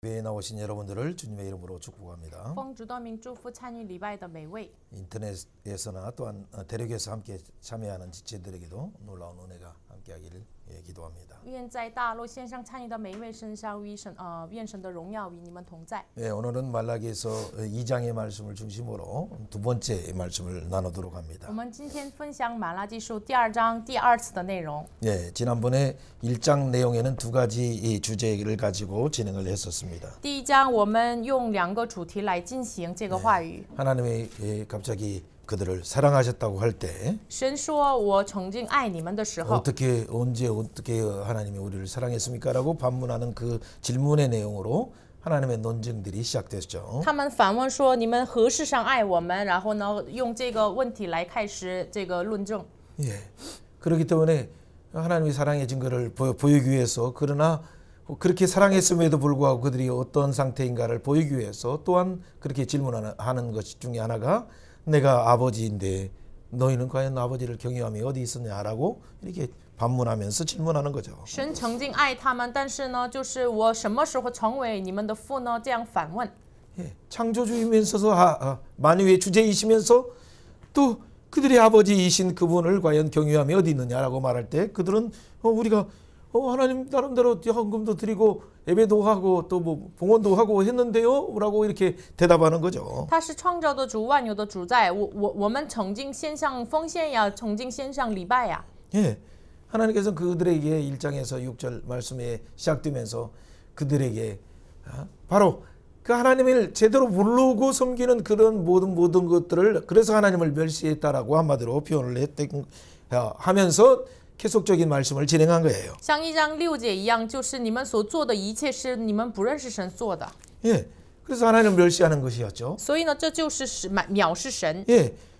예배에 나오신 여러분들을 주님의 이름으로 축복합니다. 奉主的名祝福参与礼拜的每位。 인터넷에서나 또한 대륙에서 함께 참여하는 지체들에게도 놀라운 은혜가 함께하기를 기도합니다. 愿在大陆线上参与的每一位身上，愿神的荣耀与你们同在。 오늘은 말라기에서 2장의 말씀을 중심으로 두 번째 말씀을 나누도록 합니다. 我们今天分享马拉基书第2章第2次的内容。 지난번에 1장 내용에는 두 가지 주제를 가지고 진행을 했었습니다. 第1章我们用2个主题来进行这个话语。 하나님이 갑자기 그들을 사랑하셨다고 할 때 神说我曾经爱你们的时候， 어떻게 하나님이 우리를 사랑했습니까라고 반문하는 그 질문의 내용으로 하나님의 논증들이 시작됐죠. 他们反问说你们何事上爱我们？然后呢，用这个问题来开始这个论证。 그렇기 때문에 하나님이 사랑의 증거를 보이기 위해서 그러나 그렇게 사랑했음에도 불구하고 그들이 어떤 상태인가를 보이기 위해서 또한 그렇게 질문하는 것 중에 하나가 내가 아버지인데 너희는 과연 아버지를 경외함이 어디 있었냐라고 이렇게 반문하면서 질문하는 거죠. 神曾经爱他们，但是呢，就是我什么时候成为你们的父呢？这样反问。 창조주이면서도 만유의 주제이시면서 또 그들의 아버지이신 그분을 과연 경외함이 어디 있느냐라고 말할 때 그들은 우리가 하나님 나름대로 헌금도 드리고 예배도 하고 또 뭐 봉헌도 하고 했는데요라고 이렇게 대답하는 거죠. 他是创造的主，万有的主宰。我们曾经献上奉献呀，曾经献上礼拜呀。 하나님께서 그들에게 1장에서 6절 말씀에 시작되면서 그들에게 바로 그 하나님을 제대로 모르고 섬기는 그런 모든 것들을 그래서 하나님을 멸시했다라고 한마디로 표현을 하면서 계속적인 말씀을 진행한 거예요. 像1章6节一样，就是你们所做的一切是你们不认识神做的。 그래서 하나님을 멸시하는 것이었죠. 所以呢，这就是藐视神。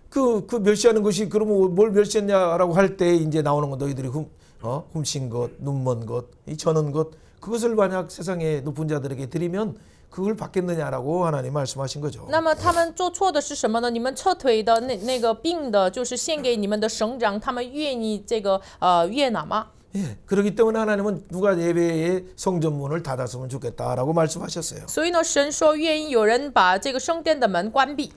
그 멸시하는 것이 그러면 뭘 멸시했냐라고 할 때 이제 나오는 건 너희들이 훔친 것, 눈먼 것, 이 저는 것 그것을 만약 세상의 높은 자들에게 드리면 그걸 받겠느냐라고 하나님 말씀하신 거죠. 那么他们做错的是什么呢？你们撤腿的那个病的，就是献给你们的省长，他们愿意这个悦纳吗？ 그렇기 때문에 하나님은 누가 예배의 성전문을 닫았으면 좋겠다라고 말씀하셨어요. 所以呢，神说愿意有人把这个圣殿的门关闭。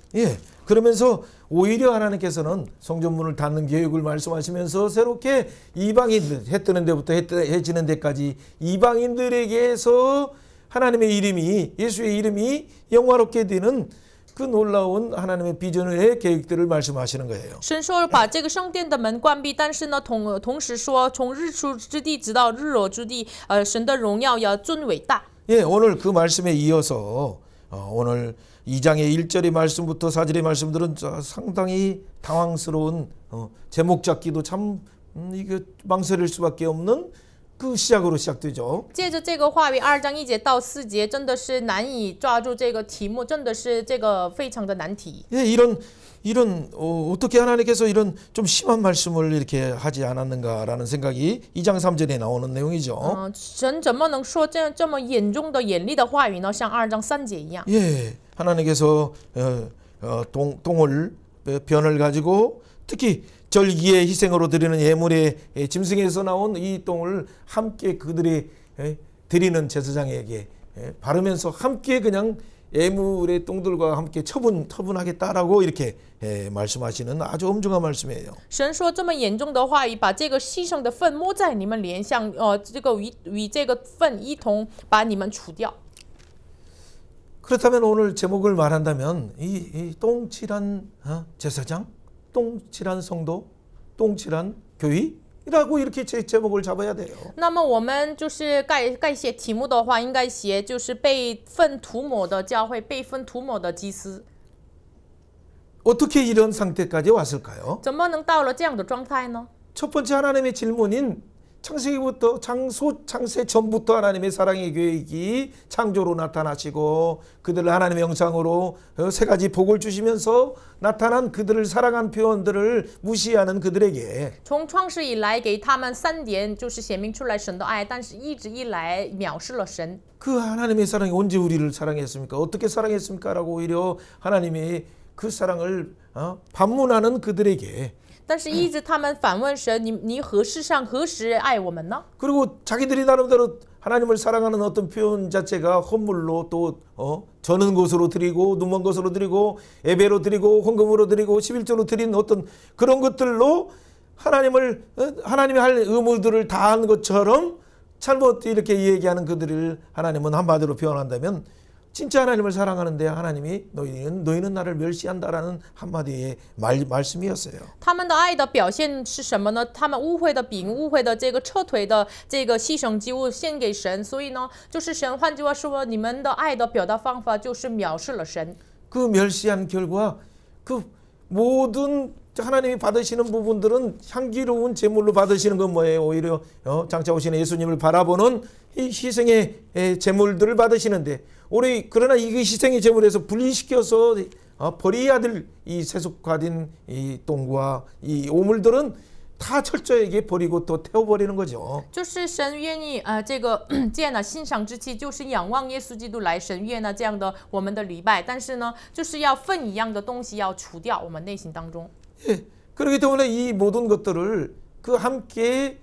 그러면서 오히려 하나님께서는 성전문을 닫는 계획을 말씀하시면서 새롭게 이방인들 해 뜨는 데부터 해 지는 데까지 이방인들에게서 하나님의 이름이 예수의 이름이 영화롭게 되는 그 놀라운 하나님의 비전의 계획들을 말씀하시는 거예요. 神说把这个圣殿的门关闭，但是呢，同时说从日出之地直到日落之地，神的荣耀要尊伟大。 오늘 그 말씀에 이어서 오늘 2장의 1절의 말씀부터 4절의 말씀들은 상당히 당황스러운 제목 잡기도 참 이게 망설일 수밖에 없는 그 시작으로 시작되죠. 借着这个话语2章1节到4节，真的是难以抓住这个题目，真的是这个非常的难题。 이런 어떻게 하나님께서 이런 좀 심한 말씀을 이렇게 하지 않았는가라는 생각이 2장 3절에 나오는 내용이죠. 神怎么能说这么严重的严厉的话语呢？像2章3节一样。 하나님께서 똥을 변을 가지고 특히 절기의 희생으로 드리는 예물의 짐승에서 나온 이 똥을 함께 그들이 드리는 제사장에게 바르면서 함께 그냥 예물의 똥들과 함께 처분하겠다라고 이렇게 말씀하시는 아주 엄중한 말씀이에요. 神说这么严重的话语，把这个牺牲的粪摸在你们脸上，这个与这个粪一同把你们除掉。 그렇다면 오늘 제목을 말한다면 이 똥칠한 제사장, 똥칠한 성도, 똥칠한 교회라고 이렇게 제목을 잡아야 돼요. 那么我们就是该写题目的话，应该写就是被粪涂抹的教会，被粪涂抹的祭司。 어떻게 이런 상태까지 왔을까요? 怎么能到了这样的状态呢？ 첫 번째 하나님의 질문인 창세기부터 창세 전부터 하나님의 사랑의 계획이 창조로 나타나시고 그들을 하나님의 형상으로 세 가지 복을 주시면서 나타난 그들을 사랑한 표현들을 무시하는 그들에게 从创世以来，给他们3点就是显明出来神的爱，但是一直以来藐视了神。 그 하나님의 사랑이 언제 우리를 사랑했습니까? 어떻게 사랑했습니까? 라고 오히려 하나님의 그 사랑을 반문하는 그들에게 但是一直他们反问神，你何事上何时爱我们呢？ 그리고 자기들이 나름대로 하나님을 사랑하는 어떤 표현 자체가 헌물로 또 저는 것으로 드리고 눈먼 것으로 드리고 예배로 드리고 헌금으로 드리고 11조로 드린 어떤 그런 것들로 하나님이 할 의무들을 다한 것처럼 잘못 이렇게 얘기하는 그들을 하나님은 한마디로 표현한다면 진짜 하나님을 사랑하는데 하나님이 너희는 나를 멸시한다라는 한마디의 말씀이었어요. 他们的爱的表现是什么呢？他们误会的饼、误会的这个撤腿的这个牺牲祭物献给神，所以呢，就是神。换句话说，你们的爱的表达方法就是藐视了神。 그 멸시한 결과 그 모든 하나님이 받으시는 부분들은 향기로운 제물로 받으시는 건 뭐예요? 오히려 장차 오시는 예수님을 바라보는 이 희생의 제물들을 받으시는데 그러나 이 희생의 제물에서 분리시켜서 버려야 될 이 세속화된 이 똥과 이 오물들은 다 철저하게 버리고 또 태워버리는 거죠. 就是神愿意这个见了欣赏之气，就是仰望耶稣基督来神悦呢这样的我们的礼拜，但是呢，就是要粪一样的东西要除掉我们内心当中。 예, 그렇기 때문에 이 모든 것들을 함께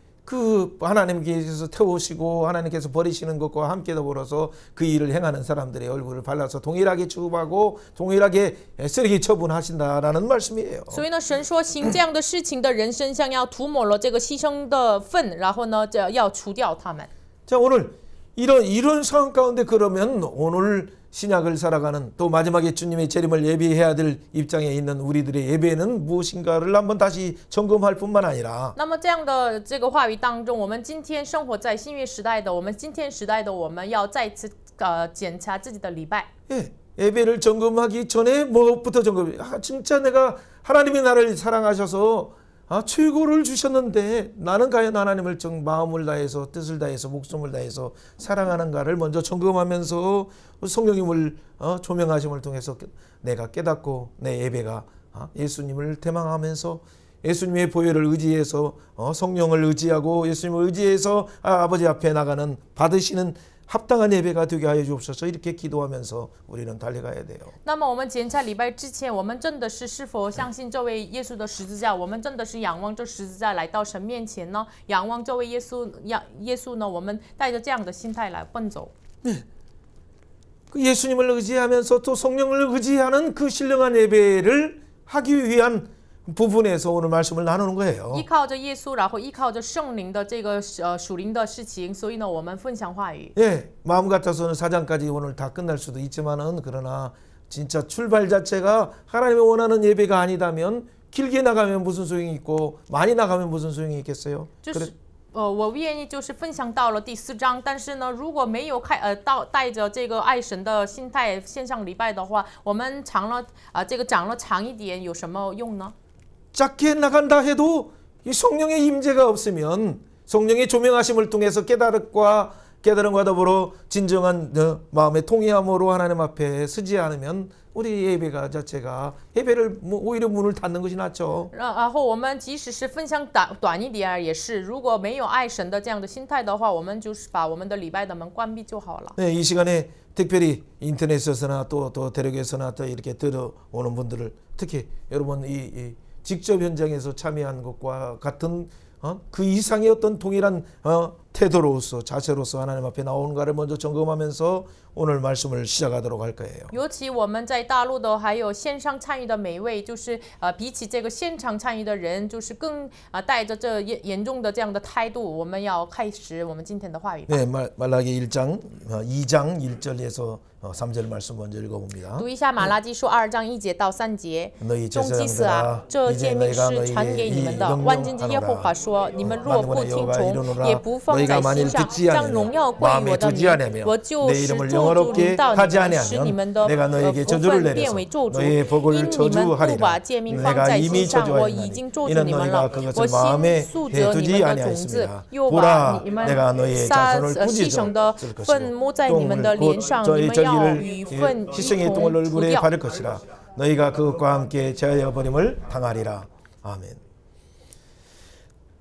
하나님께서 태우시고 하나님께서 버리시는 것과 함께 더불어서 그 일을 행하는 사람들의 얼굴을 발라서 동일하게 취급하고 동일하게 쓰레기 처분하신다라는 말씀이에요. 所以呢，神说行这样的事情的人身上要涂抹了这个牺牲的粪，然后呢，要除掉他们。 자, 오늘 이런 상황 가운데 그러면 오늘 신약을 살아가는 또 마지막에 주님의 재림을 예비해야 될 입장에 있는 우리들의 예배는 무엇인가를 한번 다시 점검할 뿐만 아니라 那么这样的这个话语当中，我们今天生活在新约时代的我们，今天时代的我们要再次检查自己的礼拜。 예, 예배를 점검하기 전에 뭐부터 점검해? 진짜 내가 하나님이 나를 사랑하셔서 최고를 주셨는데 나는 과연 하나님을 마음을 다해서 뜻을 다해서 목숨을 다해서 사랑하는가를 먼저 점검하면서 성령님을 조명하심을 통해서 내가 깨닫고 내 예배가 예수님을 대망하면서 예수님의 보혈을 의지해서 성령을 의지하고 예수님을 의지해서 아버지 앞에 나가는 받으시는 합당한 예배가 되게 하여 주옵소서 이렇게 기도하면서 우리는 달려가야 돼요. 那么我们检查礼拜之前，我们真的是否相信这位耶稣的十字架？我们真的是仰望这十字架来到神面前呢？仰望这位耶稣呢？我们带着这样的心态来奔走。 네. 그 예수님을 의지하면서 또 성령을 의지하는 그 신령한 예배를 하기 위한 부분에서 오늘 말씀을 나누는 거예요. 依靠着耶稣，然后依靠着圣灵的这个属灵的事情，所以呢，我们分享话语。 예, 마음 같아서는 4장까지 오늘 다 끝날 수도 있지만은 그러나 진짜 출발 자체가 하나님이 원하는 예배가 아니다면 길게 나가면 무슨 소용이 있고 많이 나가면 무슨 소용이 있겠어요? 就是我愿意就是分享到了第4章，但是呢，如果没有带着这个爱神的心态线上礼拜的话，我们长了长一点有什么用呢？ 작게 나간다 해도 이 성령의 임재가 없으면 성령의 조명하심을 통해서 깨달음과 더불어 진정한 마음의 통회함으로 하나님 앞에 서지 않으면 우리 예배가 자체가 예배를 오히려 문을 닫는 것이 낫죠. 然后我们即使是分享短一点也是，如果没有爱神的这样的心态的话，我们就是把我们的礼拜的门关闭就好了。 네, 이 시간에 특별히 인터넷에서나 또 대륙에서나 또 이렇게 들어오는 분들을 특히 여러분 이 직접 현장에서 참여한 것과 같은 그 이상의 어떤 동일한 태도로서 자세로서 하나님 앞에 나오는가를 먼저 점검하면서 오늘 말씀을 시작하도록 할 거예요. 尤其我们在大陆的还有线上参与的每位，就是比起这个现场参与的人，就是更带着这严重的这样的态度，我们要开始我们今天的话语吧。 네, 말라기 2장 1절에서 3절 말씀 먼저 읽어봅니다. 读一下马拉基书2章1节到3节。 너희 众祭司啊， 제사장들아 这 이제 诫命 너희가 是传给你们 너희에게 的。万军之耶和华 명령하노라. 说：你们若不 만군의 听 여호와가 从， 이르노라. 也不放 너희가 在 만일 心上， 듣지 将荣耀 아니하며 归于 마음에 我的 두지 名， 아니하며 我就 내 使 이름을 咒诅临 영어롭게 到你 하지 们，使你 아니하면 们的 내가 너희에게 福 저주를 分变 내려서 为咒诅。 너희의 因 복을 你们不 저주하리라. 把诫命放 내가 在 이미 心上，我已 저주하였나니 经咒诅 이는 你们 너희가 了。 그것을 我心 마음에 宿着你 해두지 们的种子， 아니하였습니다. 又把 보라 你们 내가 너희의 자손을 牺 꾸짖어 牲的 쓸 粪 것이요 摸在你们的 똥을 脸 곧 上，你 저희 们要 저기를 与粪一 희생의 똥을 同除 얼굴에 掉。 바를 것이라. 너희가 그것과 함께 제하여 버림을 당하리라. 아멘.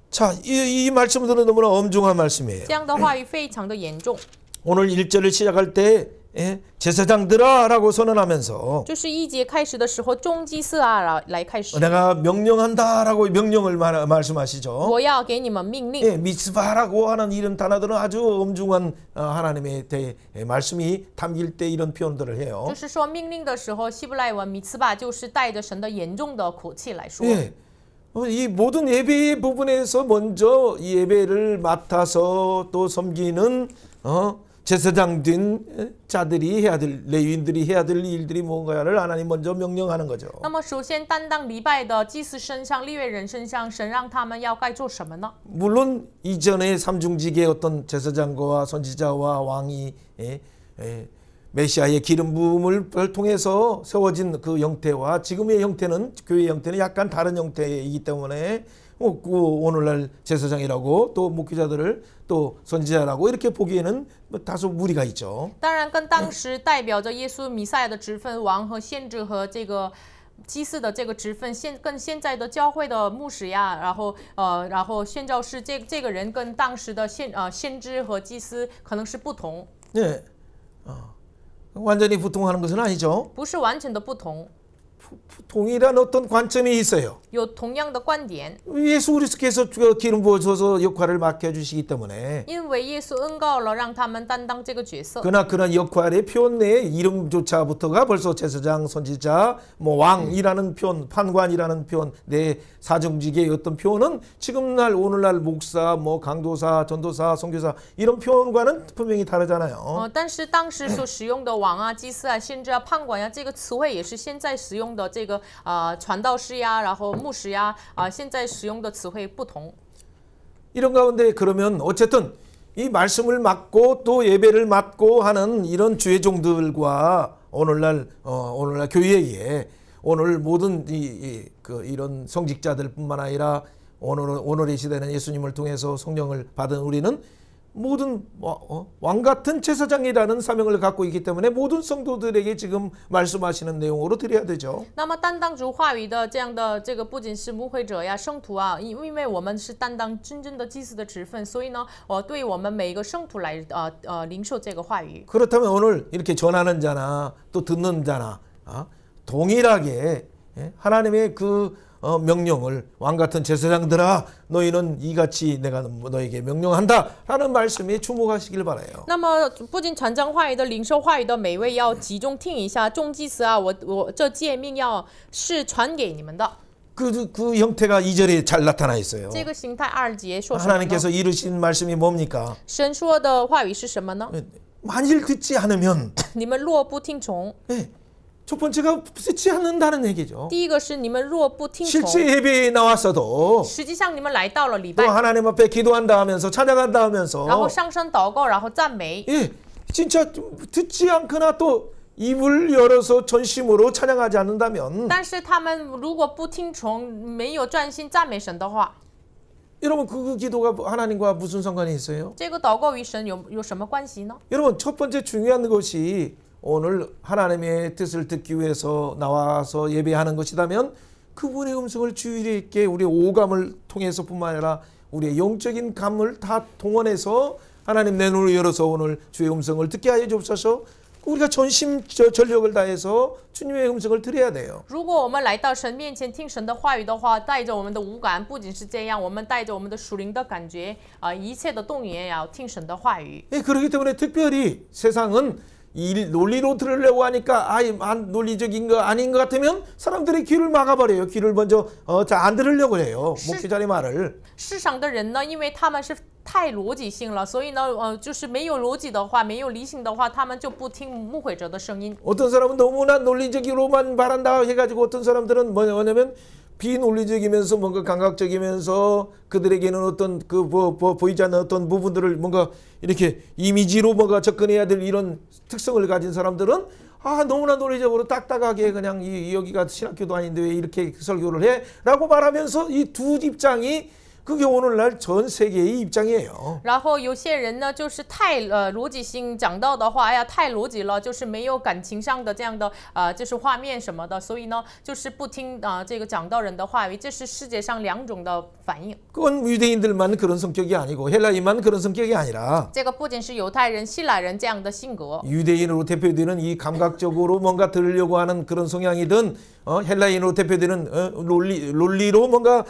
자, 이 말씀들은 너무나 엄중한 말씀이에요. 这样的话语非常的严重。 오늘 1절을 시작할 때 예, 제사장들아라고 선언하면서 就是1节开始的时候，众祭司啊来开始， 내가 명령한다라고 명령을 말씀하시죠. 我要给你们命令。 예, 미스바라고 하는 이런 단어들은 아주 엄중한 하나님의 말씀이 담길 때 이런 표현들을 해요. 就是说命令的时候，希伯来文米茨巴就是带着神的严重的口气来说。 예, 이 모든 예배의 부분에서 먼저 이 예배를 맡아서 또 섬기는 제사장된 자들이 해야 될 레위인들이 해야 될 일들이 뭔가를 하나님 먼저 명령하는 거죠. 那么首先担当礼拜的祭司身上、利未人身上，神让他们要该做什么呢？ 물론 이전에 삼중직의 어떤 제사장과 선지자와 왕이 메시아의 기름 부음을 통해서 세워진 그 형태와 지금의 형태는 교회의 형태는 약간 다른 형태이기 때문에 오늘날 제사장이라고 또 목회자들을 또 선지자라고 이렇게 보기에는 다소 무리가 있죠. 当然，跟当时代表着耶稣弥赛亚的职分王和先知和这个祭司的这个职分，跟现在的教会的牧师呀，然后宣教士这个人跟当时的先知和祭司可能是不同， 네, 완전히 부통하는 것은 아니죠. 不是完全的不同， 동일한 어떤 관점이 있어요. 有同样的观点。 예수 그리스도께서 기름 부어줘서 역할을 맡겨주시기 때문에 因为耶稣恩告了，让他们担当这个角色。 그러나 그런 역할의 표현 내에 이름조차부터가 벌써 제사장, 선지자, 뭐 왕이라는 표현, 판관이라는 표현, 내 사정직의 어떤 표현은 지금날 오늘날 목사, 뭐 강도사, 전도사, 선교사 이런 표현과는 분명히 다르잖아요. 但是当时所使用的王啊、祭司啊、先知啊、判官呀，这个词汇也是现在使用的这个传道士呀，然后牧师呀，现在使用的词汇不同。 이런 가운데 그러면 어쨌든 이 말씀을 맡고 또 예배를 맡고 하는 이런 주의 종들과 오늘날 교회에 오늘 모든 이런 성직자들뿐만 아니라 오늘의 시대는 예수님을 통해서 성령을 받은 우리는 모든 왕 같은 제사장이라는 사명을 갖고 있기 때문에 모든 성도들에게 지금 말씀하시는 내용으로 드려야 되죠. 那么担当主话语的这样的这个不仅是牧会者呀、圣徒啊，因为我们是担当真正的祭司的职分，所以呢，对我们每一个圣徒来领受这个话语。 그렇다면 오늘 이렇게 전하는 자나 또 듣는 자나 동일하게 하나님의 그 명령을 왕 같은 제사장들아 너희는 이같이 내가 너에게 명령한다라는 말씀에 주목하시길 바라요. 那么不仅传讲话语的、领受话语的每位要集中听一下，众祭司啊，我这诫命要是传给你们的。 그 형태가 2절에 잘 나타나 있어요. 这个形态2节说什么呢？ 하나님께서 이루신 말씀이 뭡니까? 神说的话语是什么呢？ 만일 듣지 않으면 你们若不听从， 첫 번째가 듣지 않는다는 얘기죠. 第一个是你们若不听从， 실제 예배에 나왔어도 实际上你们来到了礼 또 拜， 하나님 앞에 기도한다 하면서 찬양한다 然后 하면서 上升祷告，然后赞美， 진짜 듣지 않거나 또 입을 열어서 전심으로 찬양하지 않는다면 但是他们如果不听从，没有专心赞美神的话， 여러분 그 기도가 하나님과 무슨 상관이 있어요? 这个祷告与神有什么关系呢？ 여러분 첫 번째 중요한 것이 오늘 하나님의 뜻을 듣기 위해서 나와서 예배하는 것이라면 그분의 음성을 주의 있게 우리 오감을 통해서뿐만 아니라 우리의 영적인 감을 다 동원해서 하나님 내 눈을 열어서 오늘 주의 음성을 듣게 하여 주옵소서. 우리가 전심 전력을 다해서 주님의 음성을 들어야 돼요. 如果我们来到神面前听神的话语的话，带着我们的五感，不仅是这样，我们带着我们的属灵的感觉，一切的动员也要听神的话语。 그렇기 때문에 특별히 세상은 이 논리로 들으려고 하니까 논리적인 거 아닌 것 같으면 사람들이 귀를 막아버려요. 귀를 먼저 안 들으려고 해요. 목회자의 말을. 世上的人呢，因为他们是太逻辑性了，所以呢，就是没有逻辑的话，没有理性的话，他们就不听牧会者的声音。 어떤 사람은 너무나 논리적으로만 말한다 해가지고 어떤 사람들은 뭐냐면 비논리적이면서 뭔가 감각적이면서 그들에게는 어떤 그 보이지 않는 어떤 부분들을 뭔가 이렇게 이미지로 뭔가 접근해야 될 이런 특성을 가진 사람들은 너무나 논리적으로 딱딱하게 그냥 여기가 신학교도 아닌데 왜 이렇게 설교를 해? 라고 말하면서 이 두 입장이 그게 오늘날 전 세계의 입장이에요. 然后有些人呢，就是太逻辑性讲到的话，哎呀，太逻辑了，就是没有感情上的这样的就是画面什么的，所以呢，就是不听这个讲道人的话语，这是世界上两种的反应。 그건 유대인들만 그런 성격이 아니고 헬라인만 그런 성격이 아니라 这个不仅是犹太人、希腊人这样的性格， 유대인으로 대표되는 이 감각적으로 뭔가 들으려고 하는 그런 성향이든 헬라인으로 대표되는 논리로 뭔가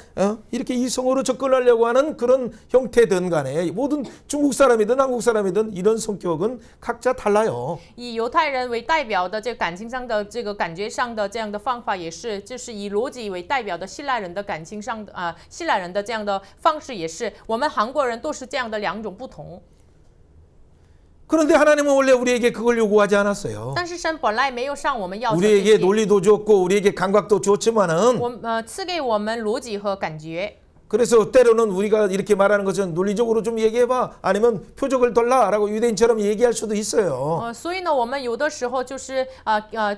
이렇게 이성으로 접근하려고 하는 그런 형태든 간에 모든 중국 사람이든 한국 사람이든 이런 성격은 각자 달라요. 以犹太人为代表的这个感情上的这个感觉上的这样的方法也是，就是以逻辑为代表的希腊人的感情上的希腊人的这样的方式也是，我们韩国人都是这样的两种不同。 그런데 하나님은 원래 우리에게 그걸 요구하지 않았어요. 但是神本来没有向我们要求这 우리에게 些， 논리도 줬고 우리에게 감각도 줬지만은 赐给我们逻辑和感觉。 그래서 때로는 우리가 이렇게 말하는 것은 논리적으로 좀 얘기해봐 아니면 표적을 덜라라고 유대인처럼 얘기할 수도 있어요. 所以呢，我们有的时候就是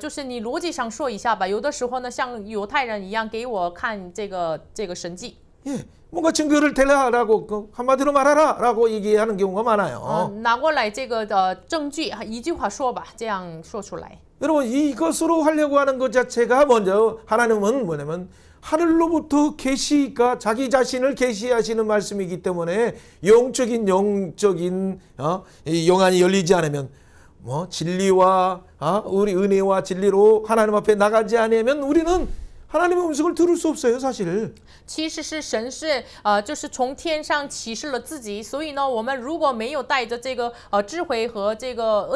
就是你逻辑上说一下吧，有的时候呢，像犹太人一样给我看这个神迹。 예, 뭔가 증거를 대라라고 한마디로 말하라라고 얘기하는 경우가 많아요. 拿过来这个证据，一句话说吧，这样说出来。 여러분 이것으로 하려고 하는 것 자체가 먼저 하나님은 뭐냐면 하늘로부터 계시가 자기 자신을 계시하시는 말씀이기 때문에 영적인 이 영안이 열리지 않으면 뭐 진리와 우리 은혜와 진리로 하나님 앞에 나가지 않으면 우리는 하나님의 음성을 들을 수 없어요, 사실. 其实是神是就是从天上启示了自己，所以呢，我们如果没有带着这个智慧和这个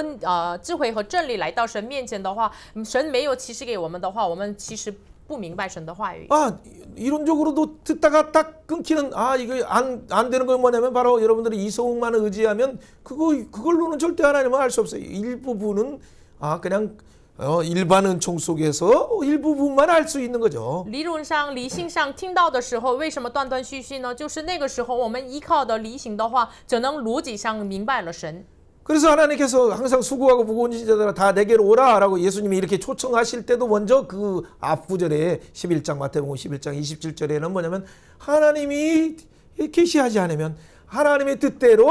智慧和真理来到神面前的话，神没有启示给我们的话，我们其实不明白神的话语。 이론적으로도 듣다가 딱 끊기는 이거 안 되는 건 뭐냐면 바로 여러분들이 이성만 의지하면 그걸로는 절대 하나님은 알 수 없어요. 일부분은 그냥 일반 은총 속에서 일부분만 알 수 있는 거죠. 理论上、理性上听到的时候，为什么断断续续呢？就是那个时候我们依靠的理性的话，只能逻辑上明白了神。 그래서 하나님께서 항상 수고하고 무거운 자들아 다 내게로 오라라고 예수님이 이렇게 초청하실 때도 먼저 그 앞구절에 11장 마태복음 11장 27절에는 뭐냐면 하나님이 계시하지 않으면 하나님의 뜻대로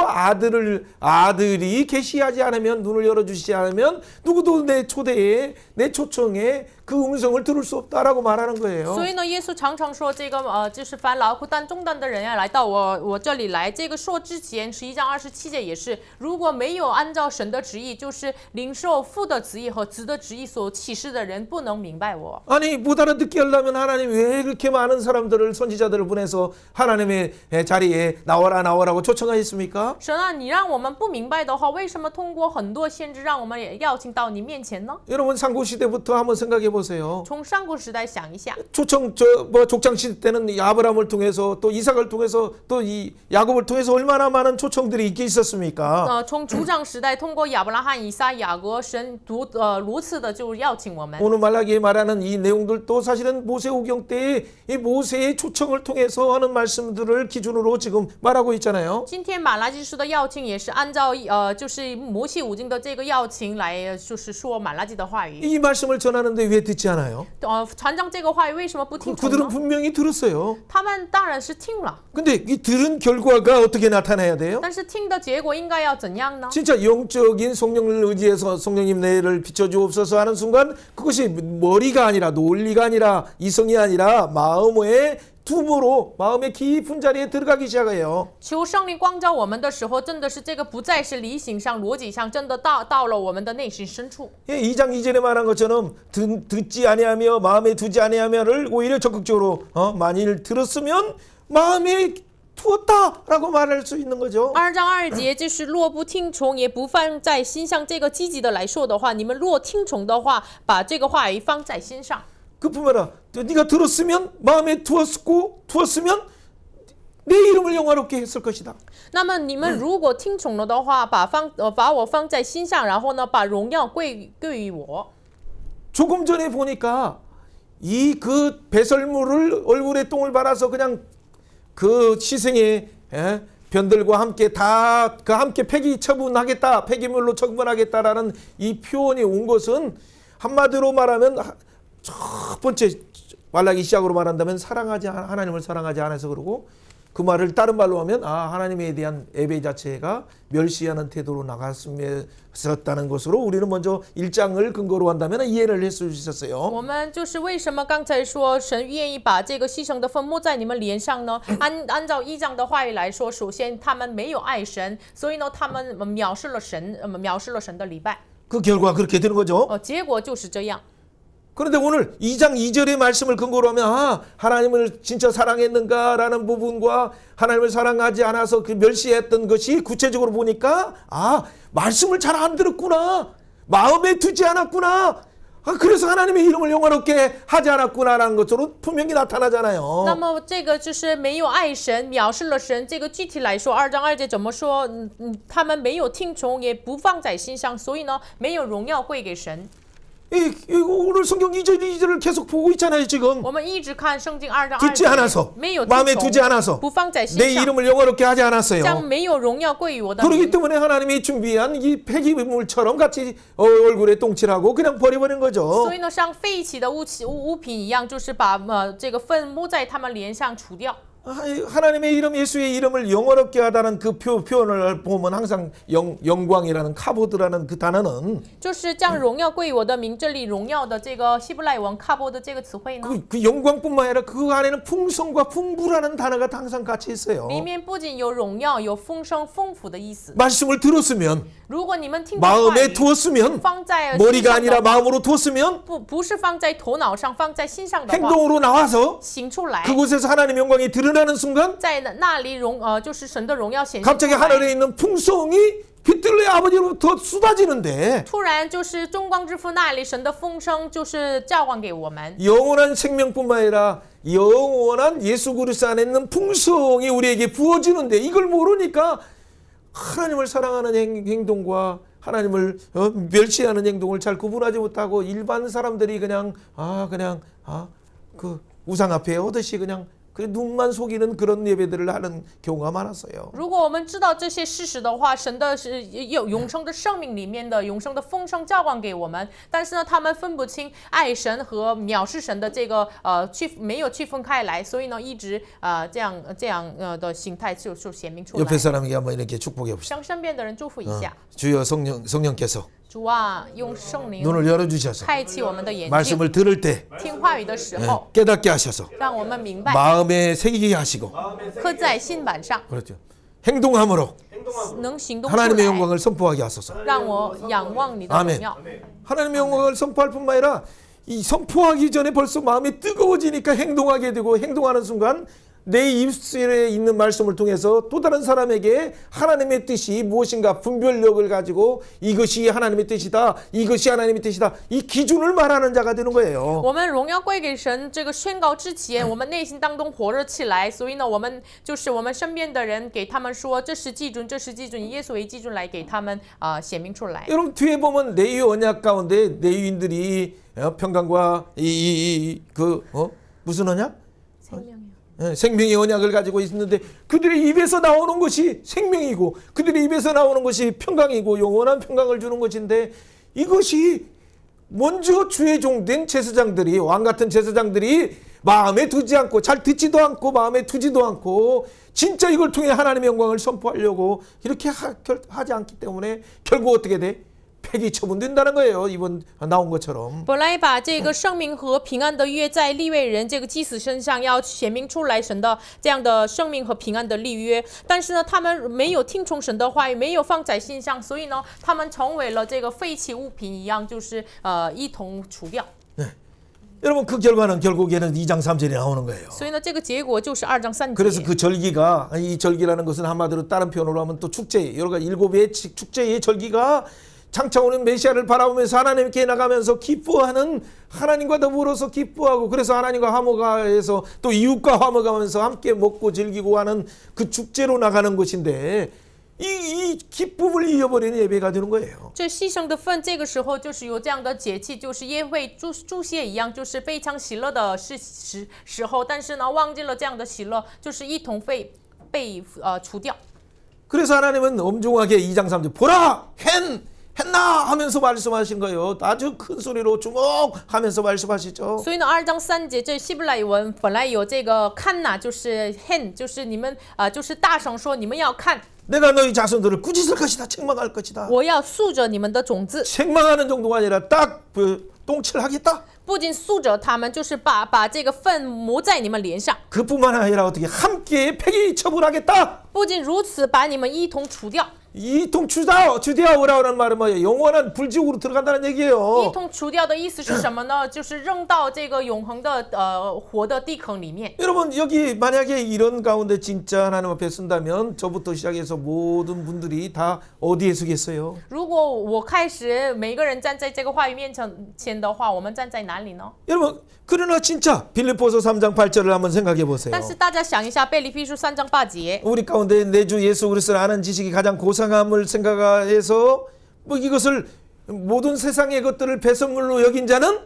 아들이 계시하지 않으면 눈을 열어주시지 않으면 누구도 내 초대에 내 초청에 그 음성을 들을 수 없다라고 말하는 거예요. 所以呢，耶稣常常说这个就是凡劳苦担重担的人呀，来到我这里来。这个说之前11章27节也是，如果没有按照神的旨意，就是领受父的旨意和子的旨意所启示的人，不能明白我。 아니 못 알아듣게 하려면 하나님 왜 이렇게 많은 사람들을 선지자들을 보내서 하나님의 자리에 나와라고 초청하셨습니까? 神啊，你让我们不明白的话，为什么通过很多先知让我们也邀请到你面前呢？ 여러분 상고 시대부터 한번 생각해 보세요. 从上古时代想一下， 초청 족장 시대 때는 이 아브라함을 통해서 또 이삭을 통해서 또 이 야곱을 통해서 얼마나 많은 초청들이 있게 있었습니까? 从族长时代，通过亚伯拉罕、以撒、雅各，神如此的就邀请我们。 오늘 말라기에 말하는 이 내용들도 사실은 모세오경 때의 이 모세의 초청을 통해서 하는 말씀들을 기준으로 지금 말하고 있잖아요. 今天马拉基书的邀请也是按照就是摩西五经的这个邀请来，就是说马拉基的话语。 이 말씀을 전하는데 왜 듣지 않아요? 传讲这个话语为什么不听从 그들은 呢？ 분명히 들었어요. 他们当然是听了， 근데 이 들은 결과가 어떻게 나타나야 돼요? 但是听的结果应该要怎样呢？ 진짜 영적인 성령을 의지해서 성령님 내를 비춰주옵소서 하는 순간 그것이 머리가 아니라 논리가 아니라 이성이 아니라 마음의 두부로 마음의 깊은 자리에 들어가기 시작해요. 求圣灵光照我们的时候，真的是这个不再是理性上、逻辑上，真的到了我们的内心深处。 2장 2절에 말한 것처럼 듣지 아니하며 마음에 두지 아니하며를 오히려 적극적으로 만일 들었으면 마음에 두었다라고 말할 수 있는 거죠. 2章2节就是若不听从，也不放在心上。这个积极的来说的话，你们若听从的话，把这个话语放在心上。 그뿐만 아니라 네가 들었으면 마음에 두었으면 내 이름을 영화롭게 했을 것이다. 那么你们如果听从了的话，把我放在心上，然后呢，把荣耀归于我。 조금 전에 보니까 이 그 배설물을 얼굴에 똥을 발라서 그냥 그 시생의 변들과 함께 다 그 함께 폐기처분하겠다, 폐기물로 처분하겠다라는 이 표현이 온 것은 한마디로 말하면 첫 번째 말라기 시작으로 말한다면 하나님을 사랑하지 않아서 그러고 그 말을 다른 말로 하면 하나님에 대한 예배 자체가 멸시하는 태도로 나갔었다는 것으로 우리는 먼저 1장을 근거로 한다면 이해를 할 수 있었어요. 我们就是为什么刚才说神愿意把这个牺牲的分抹在你们脸上呢？按照1章的话语来说，首先他们没有爱神，所以呢，他们藐视了神的礼拜。 그 결과 그렇게 되는 거죠. 结果就是这样。 그런데 오늘 2장 2절의 말씀을 근거로 하면 하나님을 진짜 사랑했는가라는 부분과 하나님을 사랑하지 않아서 그 멸시했던 것이 구체적으로 보니까 말씀을 잘 안 들었구나. 마음에 두지 않았구나. 그래서 하나님의 이름을 영화롭게 하지 않았구나라는 것으로 분명히 나타나잖아요. 那么这个就是没有爱神，藐视了神。这个具体来说，2章2节怎么说？他们没有听从，也不放在心上，所以呢，没有荣耀归给神。 오늘 성경 2절 2절을 계속 보고 있잖아요 지금. 我们一直看圣经2章 듣지 2节， 않아서 没有听 마음에 从， 두지 않아서 不放在心 내 上， 이름을 영화롭게 하지 않았어요. 将没有荣耀归于我的 그렇기 名。 때문에 하나님이 준비한 이 폐기물처럼 같이 얼굴에 똥칠하고 그냥 버려버린 거죠. 所以呢，像废弃的物品一样，就是把这个粪抹在他们脸上除掉。 하나님의 이름 예수의 이름을 영어롭게 하다는 그 표현을 보면 항상 영광이라는 카보드라는 그 단어는 就是将荣耀归于我的名。这里荣耀的这个希伯来文卡波的这个词汇呢， 그 영광뿐만 아니라 그 안에는 풍성과 풍부라는 단어가 항상 같이 있어요. 里面不仅有荣耀，有丰盛、丰富的意思。 말씀을 들었으면 如果你们听到话 마음에 语， 두었으면 放在心 머리가 上 아니라 的， 마음으로 두었으면 不是放在头脑上，放在心上的话， 행동으로 나와서 行出来。 그곳에서 하나님의 영광이 드러나는 순간 在那里就是神的荣耀显现出 갑자기 来。 하늘에 있는 풍성이 빛들의 아버지로부터 쏟아지는데 突然就是中光之父那里神的风声就是浇灌给我们。 영원한 생명뿐만 아니라 영원한 예수 그리스도 안에 있는 풍성이 우리에게 부어지는데 이걸 모르니까 하나님을 사랑하는 행동과 하나님을 멸시하는 행동을 잘 구분하지 못하고 일반 사람들이 그냥 그 우상 앞에 오듯이 그냥 그 눈만 속이는 그런 예배들을 하는 경우가 많았어요. 如果我们知道这些事实的话，神的是有永生的生命里面的永生的丰盛浇灌给我们，但是呢，他们分不清爱神和藐视神的这个没有区分开来，所以呢，一直这样的形态就显明出来。 옆에 사람에게 한번 이렇게 축복해 봅시다. 向身边的人祝福一下， 주여 성령께서 主啊，用圣灵 눈을 열어주셔서 开启我们的眼睛， 말씀을 들을 때 听话语的时候， 깨닫게 하셔서 让我们明白， 마음에 새기게 하시고 刻在心板上， 그렇죠. 행동함으로 能行动出 하나님의 来， 영광을 선포하게 하소서. 让我仰望你的 아멘 荣耀。 하나님의 영광을 선포할 뿐만 아니라 이 선포하기 전에 벌써 마음이 뜨거워지니까 행동하게 되고 행동하는 순간 내 입술에 있는 말씀을 통해서 또 다른 사람에게 하나님의 뜻이 무엇인가 분별력을 가지고 이것이 하나님의 뜻이다, 이것이 하나님의 뜻이다, 이 기준을 말하는 자가 되는 거예요. 我们荣耀归给神，这个宣告之前，我们内心当中火热起来，所以呢，我们身边的人给他们说，这是基准，这是基准，以耶稣为基准来给他们显明出来。 여러분 뒤에 보면 레위 언약 가운데 레위인들이 평강과 무슨 언약? 생명의 언약을 가지고 있는데 그들의 입에서 나오는 것이 생명이고 그들의 입에서 나오는 것이 평강이고 영원한 평강을 주는 것인데 이것이 먼저 주의 종된 제사장들이 왕 같은 제사장들이 마음에 두지 않고 잘 듣지도 않고 마음에 두지도 않고 진짜 이걸 통해 하나님의 영광을 선포하려고 이렇게 하지 않기 때문에 결국 어떻게 돼? 폐기 처분된다는 거예요. 이번 나온 것처럼. 本来把这个生命和平安的约在利未人这个祭司身上要显明出来神的这样的生命和平安的立约，但是呢，他们没有听从神的话语，没有放在心上，所以呢，他们成为了这个废弃物品一样，就是一同除掉。 여러분 그 결과는 결국에는 2장 3절에 나오는 거예요. 所以呢，这个结果就是2章3节。 그래서 그 절기가 이 절기라는 것은 한마디로 다른 표현으로 하면 또 축제 여러 가지 7의 축제의 절기가 장차 오는 메시아를 바라보면서 하나님께 나가면서 기뻐하는 하나님과 더불어서 기뻐하고 그래서 하나님과 화목해서 또 이웃과 화목하면서 함께 먹고 즐기고 하는 그 축제로 나가는 것인데 이 기쁨을 잃어버리는 예배가 되는 거예요. 这牺牲的份，这个时候就是有这样的节气，就是耶会祝谢一样，就是非常喜乐的时候，但是呢，忘记了这样的喜乐，就是一同被除掉。 그래서 하나님은 엄중하게 2장 3절 보라 헨 했나 하면서 말씀하신 거예요. 아주 큰 소리로 주목하면서 말씀하시죠. 所以呢，2章3节这希伯来文本来有这个看呐，就是 hen， 就是你们就是大声说你们要看， 내가 너희 자손들을 꾸짖을 것이다. 책망할 것이다. 我要诉着你们的种子， 책망하는 정도가 아니라 딱 똥칠하겠다. 不仅诉着他们，就是把这个粪抹在你们脸上， 그뿐만 아니라 어떻게 함께 폐기 처분하겠다. 不仅如此，把你们一同除掉。 이통 주디아오라는 말은 뭐예요? 영원한 불지옥으로 들어간다는 一 얘기예요. 同除掉的意思是什么呢？就是扔到这个永恒的活的地坑里面。 여러분 여기 만약에 이런 가운데 진짜 하나님 앞에 쓴다면 저부터 시작해서 모든 분들이 다 어디에 서겠어요? 如果我开始每个人站在这个话语面前的话，我们站在哪里呢？ 여러분 그러나 진짜 빌립보서 3장 8절을 한번 생각해 보세요. 但是大家想一下，腓立比书3章8节， 우리 가운데 내 주 예수 그리스도를 아는 지식이 가장 고상함을 생각해서 뭐 이것을 모든 세상의 것들을 배설물로 여긴 자는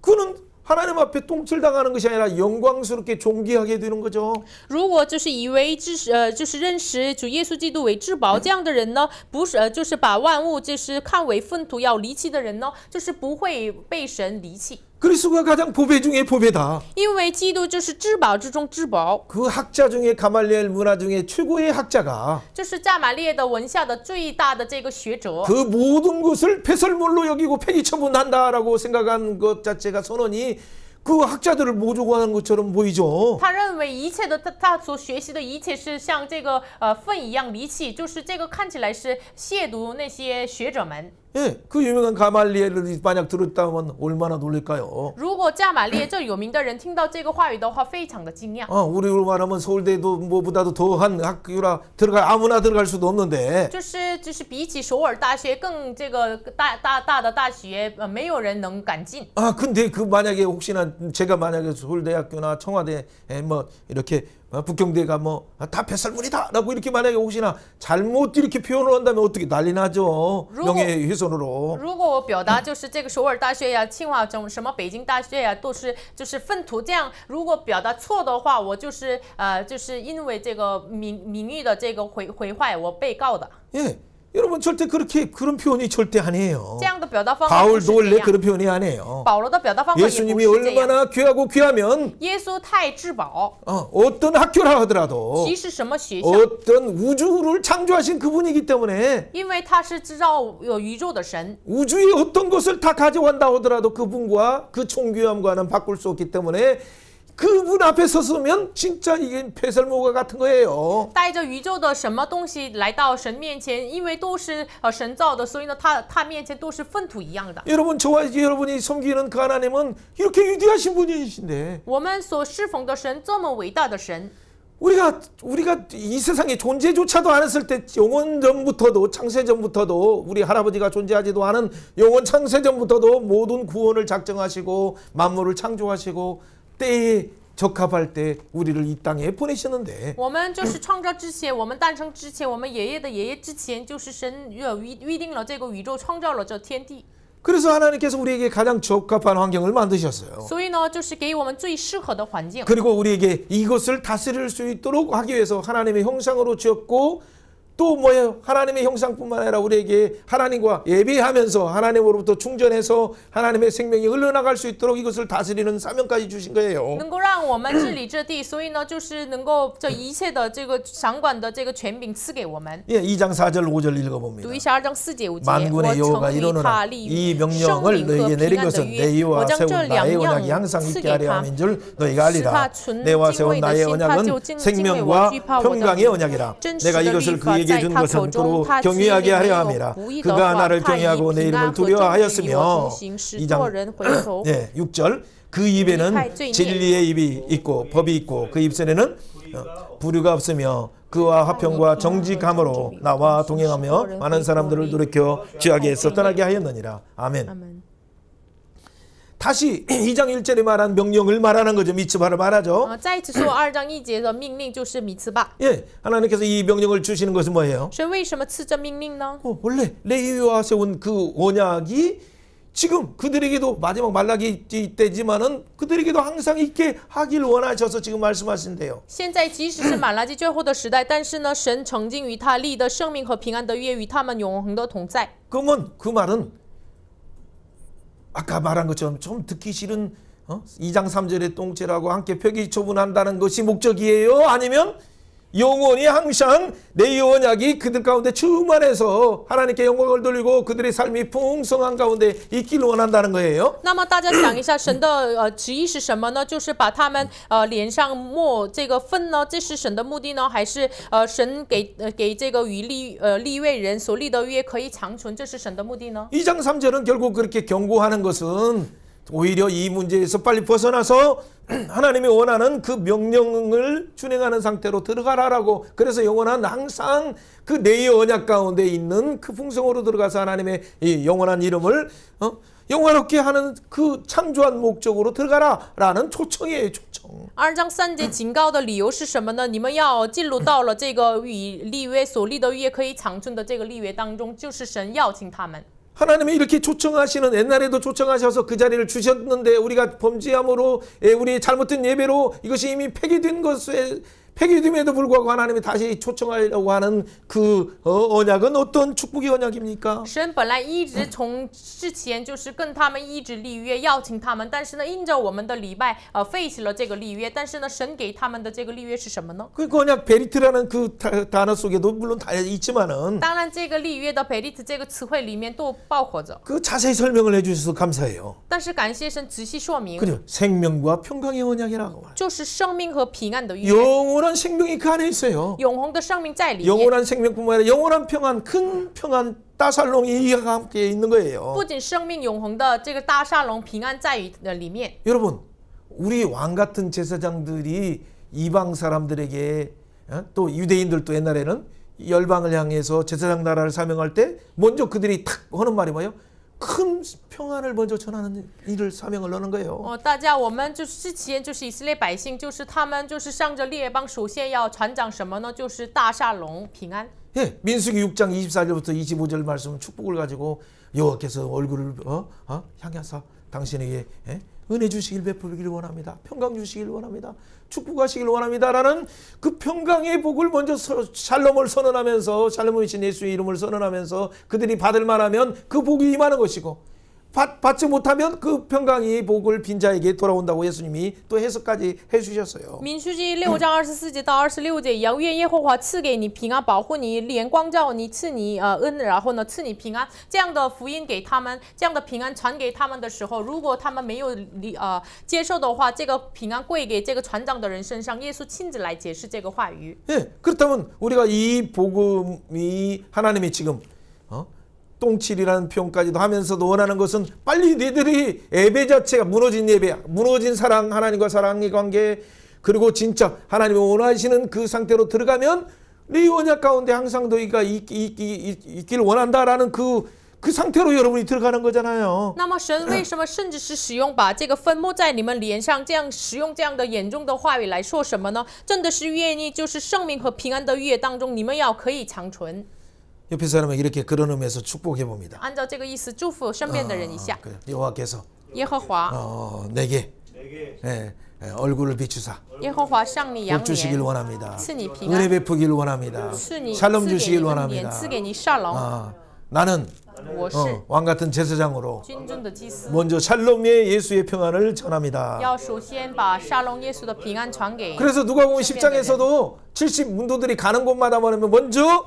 그는 하나님 앞에 똥칠당하는 것이 아니라 영광스럽게 존귀하게 되는 거죠. 如果就是以为就是认识主耶稣基督为至宝这样的人呢，不是就是把万物就是看为粪土要离弃的人呢，就是不会被神离弃。 그리스도가 가장 보배 중에 보배다. 因为基督就是至宝之中至宝， 그 학자 중에 가말리엘 문화 중에 최고의 학자가 就是加玛列的文下的最大的这个学者， 그 모든 것을 폐설물로 여기고 폐기 처분한다라고 생각한 것 자체가 선언이 그 학자들을 모조고하는 것처럼 보이죠. 他认为一切的他所学习的一切是像这个粪一样离弃，就是这个看起来是亵渎那些学者们。 예, 그 유명한 가말리엘을 만약 들었다면 얼마나 놀랄까요? 如果加玛列这有名的人听到这个话语的话，非常的惊讶。 우리로 말하면 서울대도 뭐보다도 더한 학교라 아무나 들어갈 수도 없는데 就是比起首尔大学更这个大的大学，没有人能敢进。 근데 그 만약에 혹시나 제가 만약에 서울대학교나 청와대에 뭐 이렇게 북경대가 뭐 다 폐설물이다라고 이렇게 만약에 혹시나 잘못 이렇게 표현을 한다면 어떻게 난리 나죠. 명예훼손으로. 如果我表达就是这个首尔大学呀、清华什么北京大学呀，都是就是粪土这样。如果表达错的话，我就是因为这个名誉的这个毁坏，我被告的。 예. 여러분 절대 그런 표현이 절대 아니에요. 这样的表达方法不是 바울도 这 원래 样。 그런 표현이 아니에요. 保罗的表达方法也不 예수님이 是这样。 얼마나 귀하고 귀하면 耶稣太至宝， 어떤 학교라 하더라도 其实什么学校， 어떤 우주를 창조하신 그분이기 때문에 因为他是制造宇宙的神， 우주의 어떤 것을 다 가져간다 하더라도 그분과 그 총귀함과는 바꿀 수 없기 때문에 그분 앞에 섰으면 진짜 이게 폐설물과 같은 거예요. 带着宇宙的什么东西来到神面前，因为都是神造的，所以呢，他面前都是粪土一样的。 여러분 저와 여러분이 섬기는 그 하나님은 이렇게 위대하신 분이신데 我们所侍奉的神这么伟大的神， 우리가 이 세상에 존재조차도 않았을 때 영원 전부터도 창세 전부터도 우리 할아버지가 존재하지도 않은 영원 창세 전부터도 모든 구원을 작정하시고 만물을 창조하시고 때에 적합할 때 우리를 이 땅에 보내셨는데 我们就是创造之前，我们诞生之前，我们爷爷的爷爷之前，就是神预定了这个宇宙，创造了这天地。 그래서 하나님께서 우리에게 가장 적합한 환경을 만드셨어요. 所以呢，就是给我们最适合的环境。 그리고 우리에게 이것을 다스릴 수 있도록 하기 위해서 하나님의 형상으로 지었고 또 뭐예요? 하나님의 형상뿐만 아니라 우리에게 하나님과 예배하면서 하나님으로부터 충전해서 하나님의 생명이 흘러나갈 수 있도록 이것을 다스리는 사명까지 주신 거예요. 能够让我们治理这地，所以呢，就是能够这一切的这个掌管的这个权柄赐给我们。 예, 2장 4절 5절 읽어봅니다. 读一下2章4节5节， 만군의 我 여호와가 诚立 이르노라 他立 이 圣 명령을 灵和 너에게 平 내린 安的 것은 내 约， 이와 我将 세운 这 나의 2 언약이 样 항상 赐 있게 给 하려 他， 함인 줄 너희가 使他 알리라. 存 내와 敬 세운 畏的 나의 心，他 언약은 就敬畏我， 생명과 惧怕我 평강의 的 언약이라. 真实 내가 的律 이것을 法 그에게 在 준 他 것은 口中， 그로 他心里 경외하게 没 하려 有 함이라. 不义的 그가 话， 나를 他以 경외하고 내 平 이름을 安和正义与我 두려워하였으며 同行，使 2장 做人回头。 예, 6절 그 입에는 진리의 입이 있고 법이 있고 그 입술에는 불의가 없으며 그와 화평과 정직함으로 나와 동행하며 많은 사람들을 돌이켜 죄악에서 떠나게 하였느니라. 아멘. 阿门。 다시 2장 1절에 말한 명령을 말하는 거죠. 미츠바를 말하죠. 再一次说2章1节的命令就是米茨巴。 예, 하나님께서 이 명령을 주시는 것은 뭐예요? 神为什么赐这命令呢？ 원래 레위와 세운 그 언약이 지금 그들에게도 마지막 말라기 때지만은 그들에게도 항상 있게 하길 원하셔서 지금 말씀하신대요. 现在即使是马拉基最后的时代，但是呢，神曾经与他立的生命和平安的约与他们永恒的同在。 그러면 그 말은 아까 말한 것처럼 좀 듣기 싫은 2장 3절의 똥칠하고 함께 표기 처분한다는 것이 목적이에요? 아니면 영원히 항상 내 언약이 그들 가운데 충만해서 하나님께 영광을 돌리고 그들의 삶이 풍성한 가운데 있기를 원한다는 거예요? 那么大家想一下，神的旨意是什么呢？就是把他们连上墨这个分呢，这是神的目的呢，还是神给这个与利未人所立的约可以长存，这是神的目的呢？ 2장 3절은 결국 그렇게 경고하는 것은 오히려 이 문제에서 빨리 벗어나서 하나님이 원하는 그 명령을 준행하는 상태로 들어가라라고. 그래서 영원한 항상 그 내 언약 가운데 있는 그 풍성으로 들어가서 하나님의 이 영원한 이름을 영원롭게 하는 그 창조한 목적으로 들어가라라는 초청이에요. 초청. 2章3节警告的理由是什么呢？你们要进入到了这个与立约所立的约可以长存的这个立约当中，就是神邀请他们。 하나님이 이렇게 초청하시는, 옛날에도 초청하셔서 그 자리를 주셨는데 우리가 범죄함으로 우리 잘못된 예배로 이것이 이미 폐기된 것에 폐기됨에도 불구하고 하나님이 다시 초청하려고 하는 그 언약은 어떤 축복의 언약입니까? 神本来一直从之前就是跟他们一直立约，邀请他们，但是呢，因着我们的礼拜，废弃了这个立约。但是呢，神给他们的这个立约是什么呢？ 그 언약 베리트라는 그 단어 속에도 물론 다 있지만은 当然，这个立约的 berit 这个词汇里面都包括着。 그 자세히 설명을 해주셔서 감사해요. 但是感谢神仔细说明， 그죠? 생명과 평강의 언약이라고 말해요. 就是生命和平安的约， 영원한 생명이 그 안에 있어요. 永恒的生命在里面。 영원한 생명뿐만 아니라 영원한 평안, 큰 평안, 따살롱이 이와 함께 있는 거예요. 不仅生命永恒的这个大沙龙平安在于里面。 여러분, 우리 왕 같은 제사장들이 이방 사람들에게 또 유대인들도 옛날에는 열방을 향해서 제사장 나라를 사명할 때 먼저 그들이 탁 하는 말이 뭐예요? 큰 평안을 먼저 전하는 일을 사명을 넣는 거예요. 大家，我们就是之前就是以色列百姓，就是他们就是上着列邦，首先要传讲什么呢？就是大沙龙平安。 예, 민수기 6장 24절부터 25절 말씀 축복을 가지고 여호와께서 얼굴을 향하사 당신에게 은혜 주시길 베풀기를 원합니다. 평강 주시길 원합니다. 축복하시길 원합니다라는 그 평강의 복을 먼저 샬롬을 선언하면서 샬롬이신 예수의 이름을 선언하면서 그들이 받을 만하면 그 복이 임하는 것이고 받지 못하면 그 평강이 복을 빈 자에게 돌아온다고 예수님이 또 해석까지 해주셨어요. 民数记6章24节到26节一样，愿耶和华赐给你平安，保护你，脸光照你，赐你恩，然后呢赐你平安。这样的福音给他们，这样的平安传给他们的时候，如果他们没有接受的话，这个平安归给这个传讲的人身上。耶稣亲自来解释这个话语。 예, 그렇다면 우리가 이 복음이 하나님이 지금 똥칠이라는 표현까지도 하면서도 원하는 것은 빨리 너희들이 예배 자체가 무너진 예배, 무너진 사랑, 하나님과 사랑의 관계, 그리고 진짜 하나님이 원하시는 그 상태로 들어가면 네 언약 가운데 항상 너희가 있기를 원한다라는 그 상태로 여러분이 들어가는 거잖아요. 那么神为什么甚至是使用把这个分墨在你们脸上，这样使用这样的严重的话语来说什么呢？真的是愿意，就是生命和平安的约当中，你们要可以长存。 옆에 사람은 이렇게 그런 의미에서 축복해 봅니다. 按照这个意思，祝福身边的人一下。 여호와께서 耶和华， 내게 얼굴을 비추사 耶和华向你扬 복 주시길 脸， 원합니다. 赐你平 은혜 安， 베푸길 원합니다. 赐你 샬롬 赐给 주시길 你恩典， 원합니다. 赐给你沙龙。 나는 我是 왕 같은 제사장으로 君尊的祭司， 먼저 샬롬의 예수의 평안을 전합니다. 要首先把沙龙耶稣的平安传给。 그래서 누가복음 10장에서도 70 문도들이 가는 곳마다 뭐냐면 먼저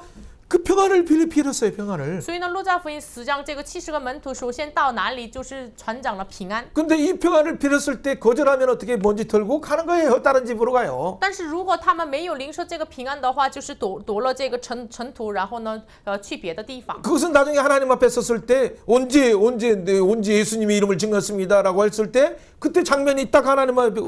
그 평안을 빌었어요. 평안을. 所以呢，路加福音10章这个70个门徒首先到哪里就是传讲了平安。 근데 이 평안을 빌었을 때 거절하면 어떻게 먼지 털고 가는 거예요. 다른 집으로 가요. 但是如果他们没有领受这个平安的话，就是夺了这个尘土，然后呢，去别的地方。 그것은 나중에 하나님 앞에 섰을 때 언제 예수님의 이름을 증거했습니다라고 했을 때 그때 장면이 딱 하나님 앞에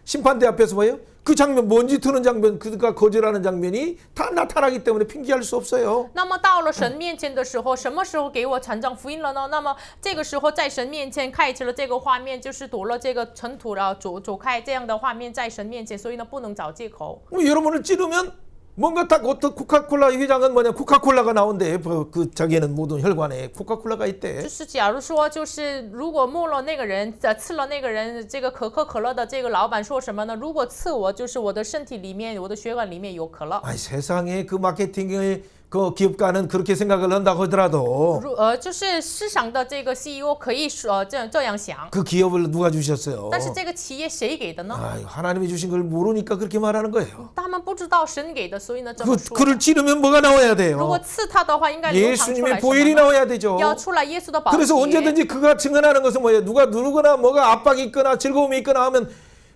심판대 앞에서 뭐예요? 그 장면, 먼지 트는 장면, 그가 거절하는 장면이 다 나타나기 때문에 핑계할 수 없어요. 那么到了神面前的时候，什么时候给我传讲福音了呢？那么这个时候在神面前开启了这个画面，就是夺了这个尘土，然后走开这样的画面在神面前，所以呢不能找借口。 여러분을 찌르면 뭔가 딱 어떤 코카콜라 회장은 뭐냐 코카콜라가 나온대. 그 자기는 모든 혈관에 코카콜라가 있대. 就是假如说，就是如果没了那个人，刺了那个人，这个可口可乐的这个老板说什么呢？如果刺我，就是我的身体里面，我的血管里面有可乐。 아니 세상에 그 마케팅의 그 기업가는 그렇게 생각을 한다고 하더라도 就是市场的这个 CEO 可以说这样想， 그 기업을 누가 주셨어요? 但是这个企业谁给的呢？ 아유, 하나님이 주신 걸 모르니까 그렇게 말하는 거예요. 他们不知道神给的，所以呢这么 그 说。 그를 찌르면 뭐가 나와야 如 돼요? 果刺他的话，应该流淌出来 예수님의 什么 보혈이 呢？ 나와야 되죠. 要出来耶稣的宝 그래서 血。 언제든지 그가 증언하는 것은 뭐예요? 누가 누르거나 뭐가 압박이 있거나 즐거움이 있거나 하면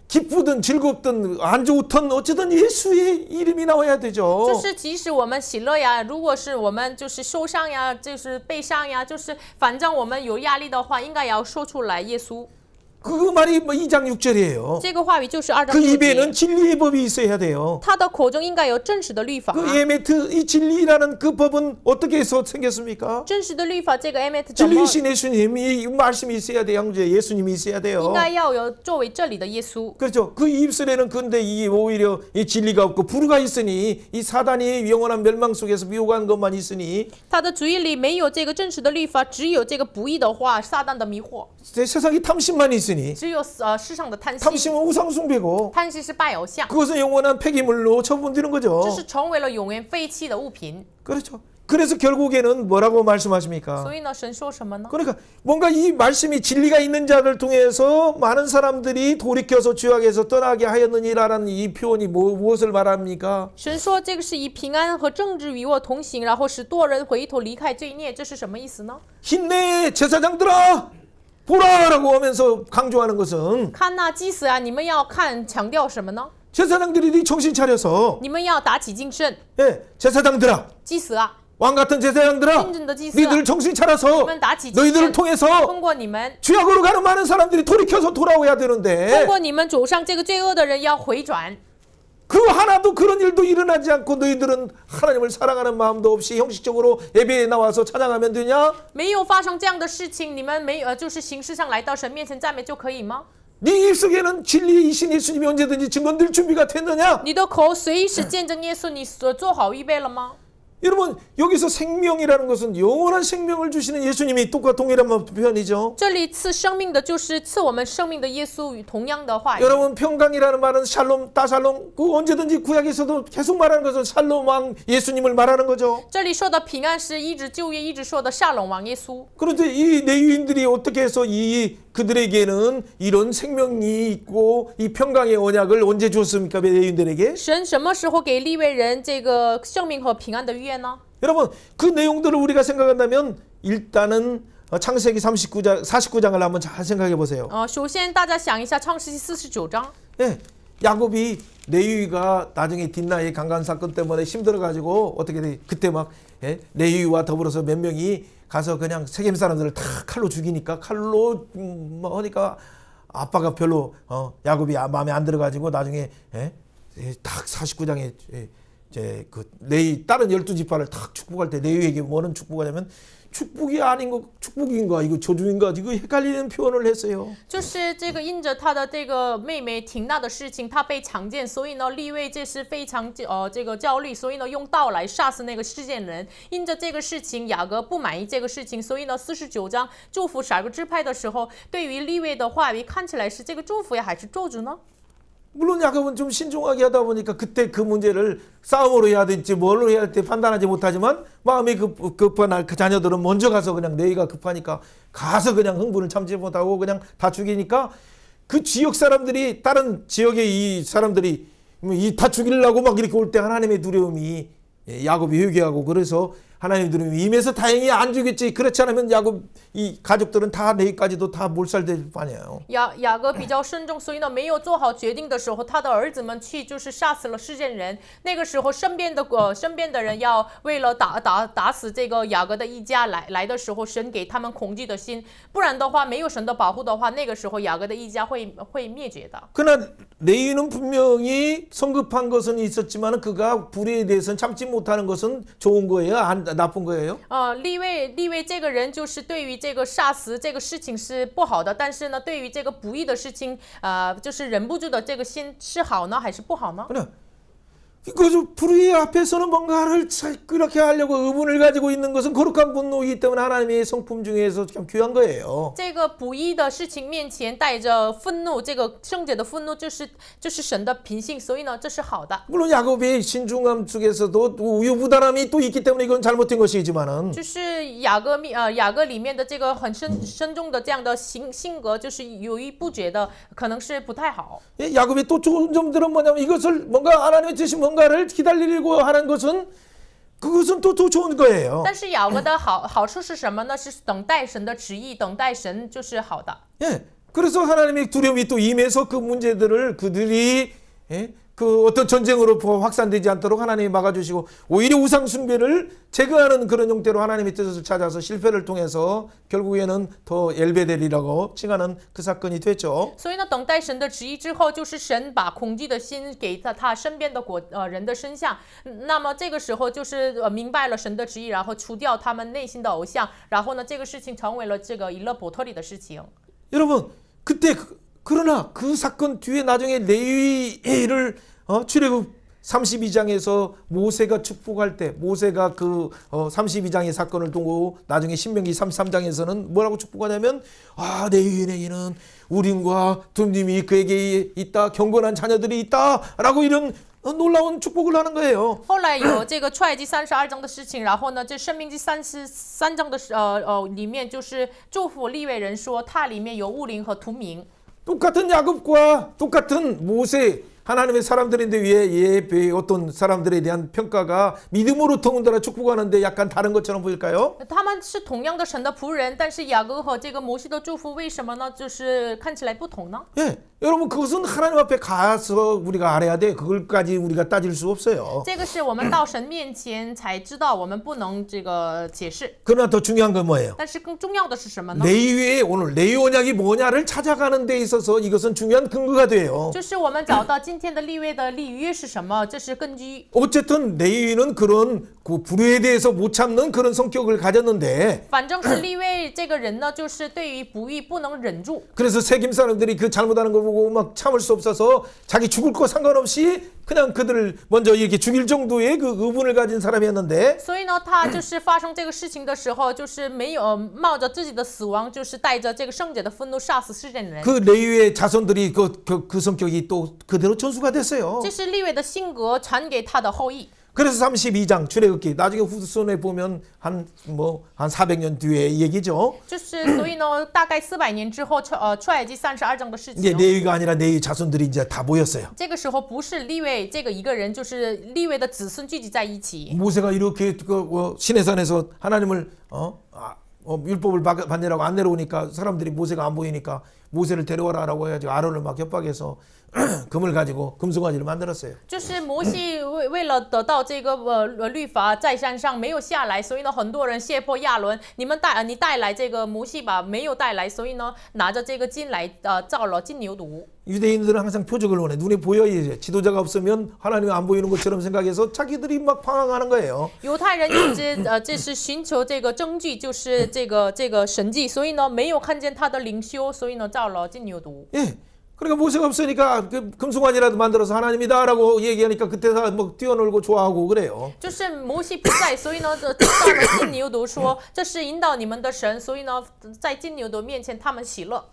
기쁘든 즐겁든 안 좋든 어쨌든 예수의 이름이 나와야 就 되죠. 是即使我们喜乐呀，如果是我们就是受伤呀，就是悲伤呀，就是反正我们有压力的话，应该也要说出来耶稣。 그 말이 뭐 2장 6절이에요. 这个话语就是2章 그 6 입에는 节， 진리의 법이 있어야 돼요. 他的口中应该有真实的律法。 그 에메트 이 진리라는 그 법은 어떻게 해서 생겼습니까? 真实的律法，这个 emet 怎么 진리이신 예수님이 말씀이 있어야 돼요. 형제 예수님이 있어야 돼요. 应该要有作为这里的耶稣。 그렇죠. 그 입술에는 근데 이 오히려 이 진리가 없고 불의가 있으니 이 사단이 영원한 멸망 속에서 미혹한 것만 있으니 他的嘴里没有这个真实的律法，只有这个不义的话，撒旦的迷惑， 세상에 탐심만 있으니 只有世上的贪心。 탐심은 우상숭배고 贪心是拜偶像， 그것은 영원한 폐기물로 처분되는 거죠. 这是成为了永远废弃的物品。 그렇죠. 그래서 결국에는 뭐라고 말씀하십니까? 所以呢，神说什么呢？ 그러니까 뭔가 이 말씀이 진리가 있는 자를 통해서 많은 사람들이 돌이켜서 죄악에서 떠나게 하였느니라는 이 표현이 무엇을 말합니까? 神说这个是以平安和正直与我同行，然后使多人回头离开罪孽，这是什么意思呢？ 힘내 제사장들아 보라라고 하면서 강조하는 것은 看呐，祭司啊，你们要看，强调什么呢？ 제사장들이 정신 차려서 你们要打起精神， 예, 제사장들아 祭司啊， 왕 같은 제사장들아 真正的祭司啊， 너희들 정신 차려서 你们打起精 너희들을 神， 통해서 通过你们， 죄악으로 가는 많은 사람들이 돌이켜서 돌아오야 通 되는데 过你们走上这个罪恶的人要回转。 그 하나도 그런 일도 일어나지 않고 너희들은 하나님을 사랑하는 마음도 없이 형식적으로 예배에 나와서 찬양하면 되냐? 没有发生这样的事情，你们没就是形式上来到神面前赞美就可以吗？ 네 입속에는 진리이신 예수님이 언제든지 증언될 준비가 됐느냐? 你的口随时见证耶稣，你所做好预备了吗？ 여러분 여기서 생명이라는 것은 영원한 생명을 주시는 예수님이 똑같 동일한 표현이죠. 这里赐生命的就是赐我们生命的耶稣与同样的话语。 여러분 평강이라는 말은 샬롬, 다샬롬 그 언제든지 구약에서도 계속 말하는 것은 샬롬 왕 예수님을 말하는 거죠. 这里说的平安是一直旧约一直说的沙龙王耶稣。 그런데 이 레위인들이 어떻게 해서 그들에게는 이런 생명이 있고 이 평강의 언약을 언제 주었습니까? 레위인들에게? 神什么时候给利未人这个生命和平安的约呢？ 여러분 그 내용들을 우리가 생각한다면 일단은 창세기 49장을 한번 잘 생각해 보세요. 首先大家想一下创世纪49章， 예, 야곱이 레위가 나중에 딥나의 강간 사건 때문에 힘들어가지고 어떻게 돼? 그때 막 레위와 더불어서 몇 명이 가서 그냥 세겜 사람들을 다 칼로 죽이니까 칼로 뭐 하니까 아빠가 별로 야곱이 마음에 안 들어가지고 나중에 딱 49장에 이제 그 레위 다른 12지파를 딱 축복할 때 레위에게 뭐는 축복하냐면 축복이 아닌 거 축복인가 이거 저주인가 이거 헷갈리는 표현을 했어요. 就是这个因着他的这个妹妹廷娜的事情，他被强奸，所以呢利未这是非常这个焦虑，所以呢用刀来杀死那个事件人。因着这个事情，雅各不满意这个事情，所以呢49章祝福12个支派的时候，对于利未的话语看起来是这个祝福呀还是咒诅呢？ 물론 야곱은 좀 신중하게 하다 보니까 그때 그 문제를 싸움으로 해야 될지 뭘로 해야 될지 판단하지 못하지만 마음이 급한 그 자녀들은 먼저 가서 그냥 내가 급하니까 가서 그냥 흥분을 참지 못하고 그냥 다 죽이니까 그 지역 사람들이 다른 지역의 이 사람들이 다 죽이려고 막 이렇게 올 때 하나님의 두려움이 야곱이 회개하고 그래서 하나님의 두려움이 임해서 다행히 안 죽였지 그렇지 않으면 야곱 이 가족들은 다 내일까지도 다 몰살될 판이에요. 雅各比较慎重，所以呢没有做好决定的时候，他的儿子们去就是杀死了事件人。那个时候身边的人要为了打死这个雅各的一家来的时候，神给他们恐惧的心，不然的话没有神的保护的话，那个时候雅各的一家会灭绝的。 그러나 레위는 분명히 성급한 것은 있었지만 그가 불의에 대해서는 참지 못하는 것은 좋은 거예요? 나쁜 거예요? 利未这个人就是对于这个杀死这个事情是不好的，但是呢，对于这个不义的事情，就是忍不住的这个心是好呢，还是不好呢？ 그래. 그 불의 앞에서는 뭔가를 그렇게 하려고 의문을 가지고 있는 것은 거룩한 분노이기 때문에 하나님의 성품 중에서 참 귀한 거예요. 这个不义的事情面前带着愤怒，这个圣者的愤怒就是神的品性，所以呢，这是好的。 물론 야곱의 신중함 속에서도 우유부단함이 또 있기 때문에 이건 잘못된 것이지만은 就是雅各里面的这个很深重的这样的性格，就是犹豫不决的，可能是不太好。 야곱의 또 좋은 점들은 뭐냐면 이것을 뭔가 하나님의 주신 뭔가를 기다리려고 하는 것은 그것은 또 좋은 거예요. 但是雅各的好处是什么呢？是等待神的旨意，等待神就是好的。 예, 그래서 하나님의 두려움이 또 임해서 그 문제들을 그들이 그 어떤 전쟁으로 확산되지 않도록 하나님이 막아주시고 오히려 우상 숭배를 제거하는 그런 형태로 하나님의 뜻을 찾아서 실패를 통해서 결국에는 더 엘베델이라고 칭하는 그 사건이 됐죠. 所以呢，等待神的旨意之后，就是神把恐惧的心给他身边的人的身上。那么这个时候就是明白了神的旨意，然后除掉他们内心的偶像，然后呢，这个事情成为了这个以勒伯特里的事情。 여러분 그때 그러나 그 사건 뒤에 나중에 레위를 출애굽 32장에서 모세가 축복할 때 모세가 그 32장의 사건을 두고 나중에 신명기 33장에서는 뭐라고 축복하냐면 레위인에게는 우림과 둠림이 그에게 있다 경건한 자녀들이 있다라고 이런 놀라운 축복을 하는 거예요. 后来有这个出埃及32章的事情，然后呢，这申命记33章的里面就是祝福利未人说，它里面有乌灵和图明。 똑같은 야곱과 똑같은 모세 하나님의 사람들인데 왜 어떤 사람들에 대한 평가가 믿음으로 더군다나 축복하는데 약간 다른 것처럼 보일까요? 他们是同样的神的仆人，但是雅各和这个摩西的祝福为什么呢？就是看起来不同呢？ 예, 여러분 그것은 하나님 앞에 가서 우리가 알아야 돼. 그걸까지 우리가 따질 수 없어요. 这个是我们到神面前才知道，我们不能这个解释。 그러나 더 중요한 건 뭐예요? 但是更重要的是什么呢？ 레위의 오늘 레위 언약이 뭐냐를 찾아가는 데 있어서 이것은 중요한 근거가 돼요. 就是我们找到今天的立位的立约是什么？这是根据。 어쨌든 레위는 그런 그 불의에 대해서 못 참는 그런 성격을 가졌는데 反正是立位这个人呢，就是对于不义不能忍住。 그래서 세겜 사람들이 그 잘못하는 거 보고 막 참을 수 없어서 자기 죽을 거 상관없이 그냥 그들을 먼저 이렇게 죽일 정도의 그 의분을 가진 사람이었는데 所以呢，他就是发生这个事情的时候，就是没有冒着自己的死亡，就是带着这个圣者的愤怒杀死世人。 그 레위의 자손들이 그 성격이 또 그대로 전수가 됐어요. 这是立位的性格传给他的后裔。 그래서 32장 출애굽기 나중에 후손에 보면 한 400년 뒤의 얘기죠. 就是所以呢，大概400年之后，出埃及32章的事 이제 情。 레위가 아니라 레위 자손들이 이제 다 모였어요. 这个时候不是立位这个一个人，就是立位的子孙聚集在一起。 모세가 이렇게 시내산에서 하나님을 율법을 받느라고 안 내려오니까 사람들이 모세가 안 보이니까 모세를 데려와라라고 해가지고 아론을 막 협박해서 금을 가지고 금송아지를 만들었어요. 就是摩西为了得到这个律法，在山上没有下来，所以呢，很多人胁迫亚伦，你带来这个摩西吧，没有带来，所以呢，拿着这个金来造了金牛犊。 유대인들은 항상 표적을 원해. 눈에 보여야지. 지도자가 없으면 하나님이 안 보이는 것처럼 생각해서 자기들이 막 방황하는 거예요. 犹太人一直这是寻求这个证据，就是这个神迹，所以呢，没有看见他的灵修，所以呢，造了金牛犊。 예. 그러니까 모세가 없으니까 그 금송아지라도 만들어서 하나님이다라고 얘기하니까 그때 다 뭐 뛰어놀고 좋아하고 그래요. 就是摩西不在，所以呢，就造了金牛犊，说这是引导你们的神，所以呢，在金牛犊面前他们喜乐。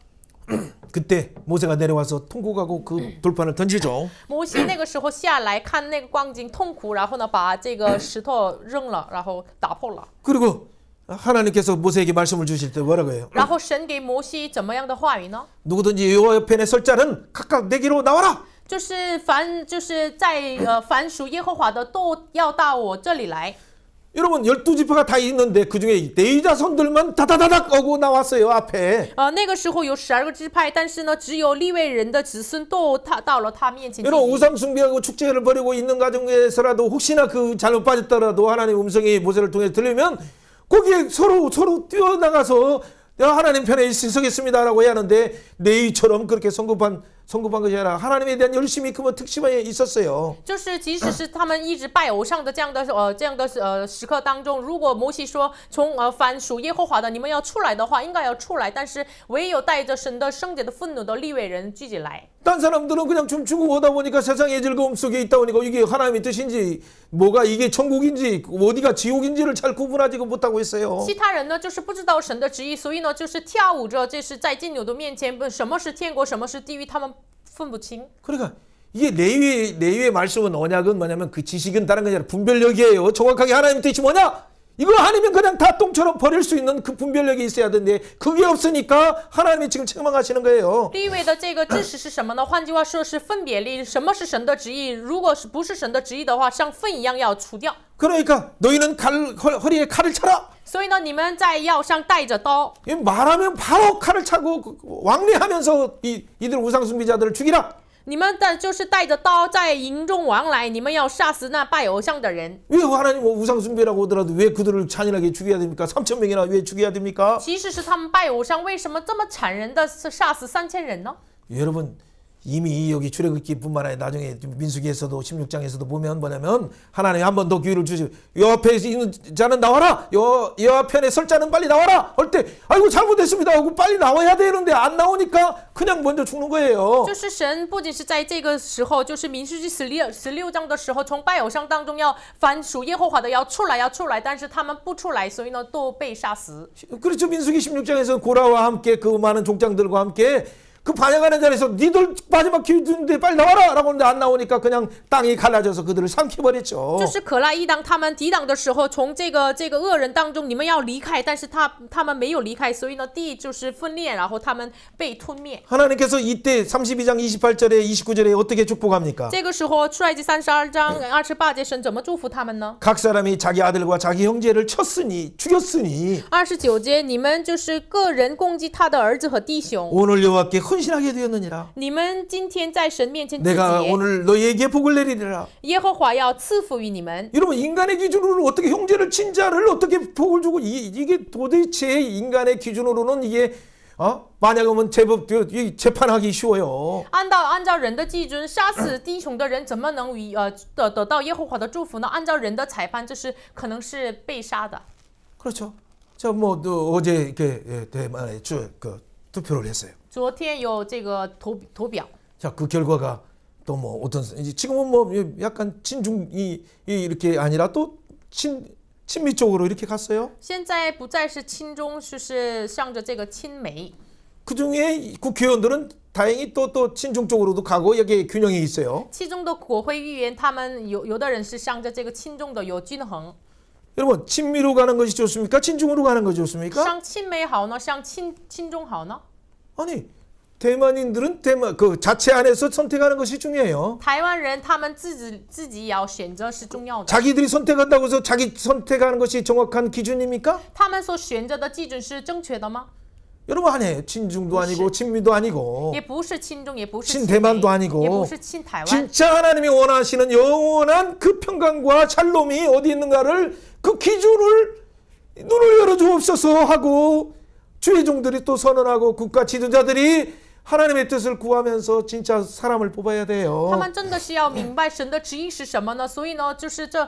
그때 모세가 내려와서 통곡하고 그 돌판을 던지죠. 摩西那个时候下来看那个光景痛苦，然后呢，把这个石头扔了，然后打破了。 그리고 하나님께서 모세에게 말씀을 주실 때 뭐라고 해요? 然后神给摩西怎么样的话语呢？ 누구든지 여호와 옆에 설 자는 각각 내게로 나와라. 就是凡属耶和华的都要到我这里来。 여러분 12지파가 다 있는데 그중에 레위 자손들만 다다다닥 오고 나왔어요 앞에. 那个时候有12个支派，但是呢，只有利未人的子孙都到了他面前。 여러분 우상 숭배하고 축제를 벌이고 있는 가정에서라도 혹시나 그 잘못 빠졌더라도 하나님 음성이 모세를 통해 들리면 거기에 서로 뛰어나가서 내가 하나님 편에 서겠습니다라고 해야 하는데 레위처럼 그렇게 성급한 성급한 것이 아니라 하나님에 대한 열심이 그만 특심에 있었어요. 就是即使是他们一直拜偶像的这样的时刻当中，如果摩西说从凡属耶和华的你们要出来的话，应该要出来，但是唯有带着神的圣洁的愤怒的利未人聚集来。 딴 사람들은 그냥 춤추고 오다 보니까 세상의 즐거움 속에 있다 보니까 이게 하나님의 뜻인지 뭐가 이게 천국인지 어디가 지옥인지를 잘 구분하지 못하고 있어요. 其他人呢，就是不知道神的旨意，所以呢，就是跳舞着，这是在金牛的面前，什么是天国，什么是地狱，他们分不清。 그러니까 이게 레위의 말씀은 언약은 뭐냐면 그 지식은 다른 게 아니라 분별력이에요. 정확하게 하나님 뜻이 뭐냐? 이거 아니면 그냥 다 똥처럼 버릴 수 있는 그 분별력이 있어야 되는데 그게 없으니까 하나님이 지금 책망하시는 거예요. 立位的这个知识是什么呢？换句话说是分别力，什么是神的旨意？如果是不是神的旨意的话，像粪一样要除掉。 그러니까 너희는 허리에 칼을 차라. 所以呢，你们在腰上带着刀， 말하면 바로 칼을 차고 왕래하면서 이들 우상숭배자들을 죽이라. 你们就是带着刀在营中往来，你们要杀死那拜偶像的人。 왜 하나님 우상숭배라고 하더라도 왜 그들을 잔인하게 죽여야 됩니까? 3,000명이나 왜 죽여야 됩니까? 即使是他们拜偶像，为什么这么残忍的杀死3000人呢？ 여러분 이미 여기 출애굽기뿐만 아니라 나중에 민수기에서도 16장에서도 보면 뭐냐면 하나님이 한 번 더 기회를 주시고 여 앞에 있는 자는 나와라. 여 편에 설 자는 빨리 나와라. 할 때 아이고 잘못했습니다 하고 빨리 나와야 되는데 안 나오니까 그냥 먼저 죽는 거예요. 就是神不仅是在这个时候，就是民数记16章的时候，从拜偶像当中要凡属耶和华的要出来，但是他们不出来，所以呢都被杀死。 그렇죠. 민수기 16장에서 고라와 함께 그 많은 족장들과 함께 그 반역하는 자리에서 니들 마지막 기회 주는데 빨리 나와라 라고 하는데 안 나오니까 그냥 땅이 갈라져서 그들을 삼켜버렸죠. 就是可拉一当他们抵挡的时候，从这个恶人当中，你们要离开，但是他们没有离开，所以呢地就是分裂，然后他们被吞灭。 하나님께서 이때 32장 28절에 29절에 어떻게 축복합니까? 这个时候出埃及32章28节，神怎么祝福他们呢？ 각 사람이 자기 아들과 자기 형제를 죽였으니 29节，你们就是个人攻击他的儿子和弟兄。 오늘 여호와께 헌신하게 되었느니라. 你们今天在神面前自 내가 洁， 오늘 너희에게 복을 내리리라. 耶和华要赐福于你们。 여러분 인간의 기준으로 어떻게 형제를 친 자를 어떻게 복을 주고 이게 도대체 인간의 기준으로는 이게 만약이면 재판하기 쉬워요. 按照人的基准，杀死弟兄的人怎么能得到耶和华的祝福呢？按照人的裁判，这是可能是被杀的。 그렇죠. 자, 뭐 어제 이렇게 대만에 투표를 했어요. 昨天有这个投表， 자, 그 결과가 또 뭐 어떤 지금은 뭐 약간 친중이 이렇게 아니라 또 친미 쪽으로 이렇게 갔어요. 现在不再是亲中，就是向着这个亲美。 그 중에 국회의원들은 다행히 또 친중 쪽으로도 가고 여기에 균형이 있어요. 其中的国会议员，他们有的人是向着这个亲中的，有均衡。 여러분 친미로 가는 것이 좋습니까? 친중으로 가는 것이 좋습니까? 向亲美好呢？向亲中好呢？ 아니 대만인들은 그 자체 안에서 선택하는 것이 중요해요. 台湾人他们自己也要选择是重要的。 자기들이 선택한다고 해서 자기 선택하는 것이 정확한 기준입니까? 他们所选择的基准是正确的吗？ 여러분 아니에요. 친중도 아니고 친미도 아니고 也不是亲中，也不是亲 친대만도 아니고 也不是亲台湾。 진짜 하나님이 원하시는 영원한 그 평강과 샬롬이 어디 있는가를 그 기준을 눈을 열어주옵소서 하고 주의 종들이 또 선언하고 국가 지도자들이 하나님의 뜻을 구하면서 진짜 사람을 뽑아야 돼요. 他们真的是要明白神的旨意是什么呢？所以呢，就是这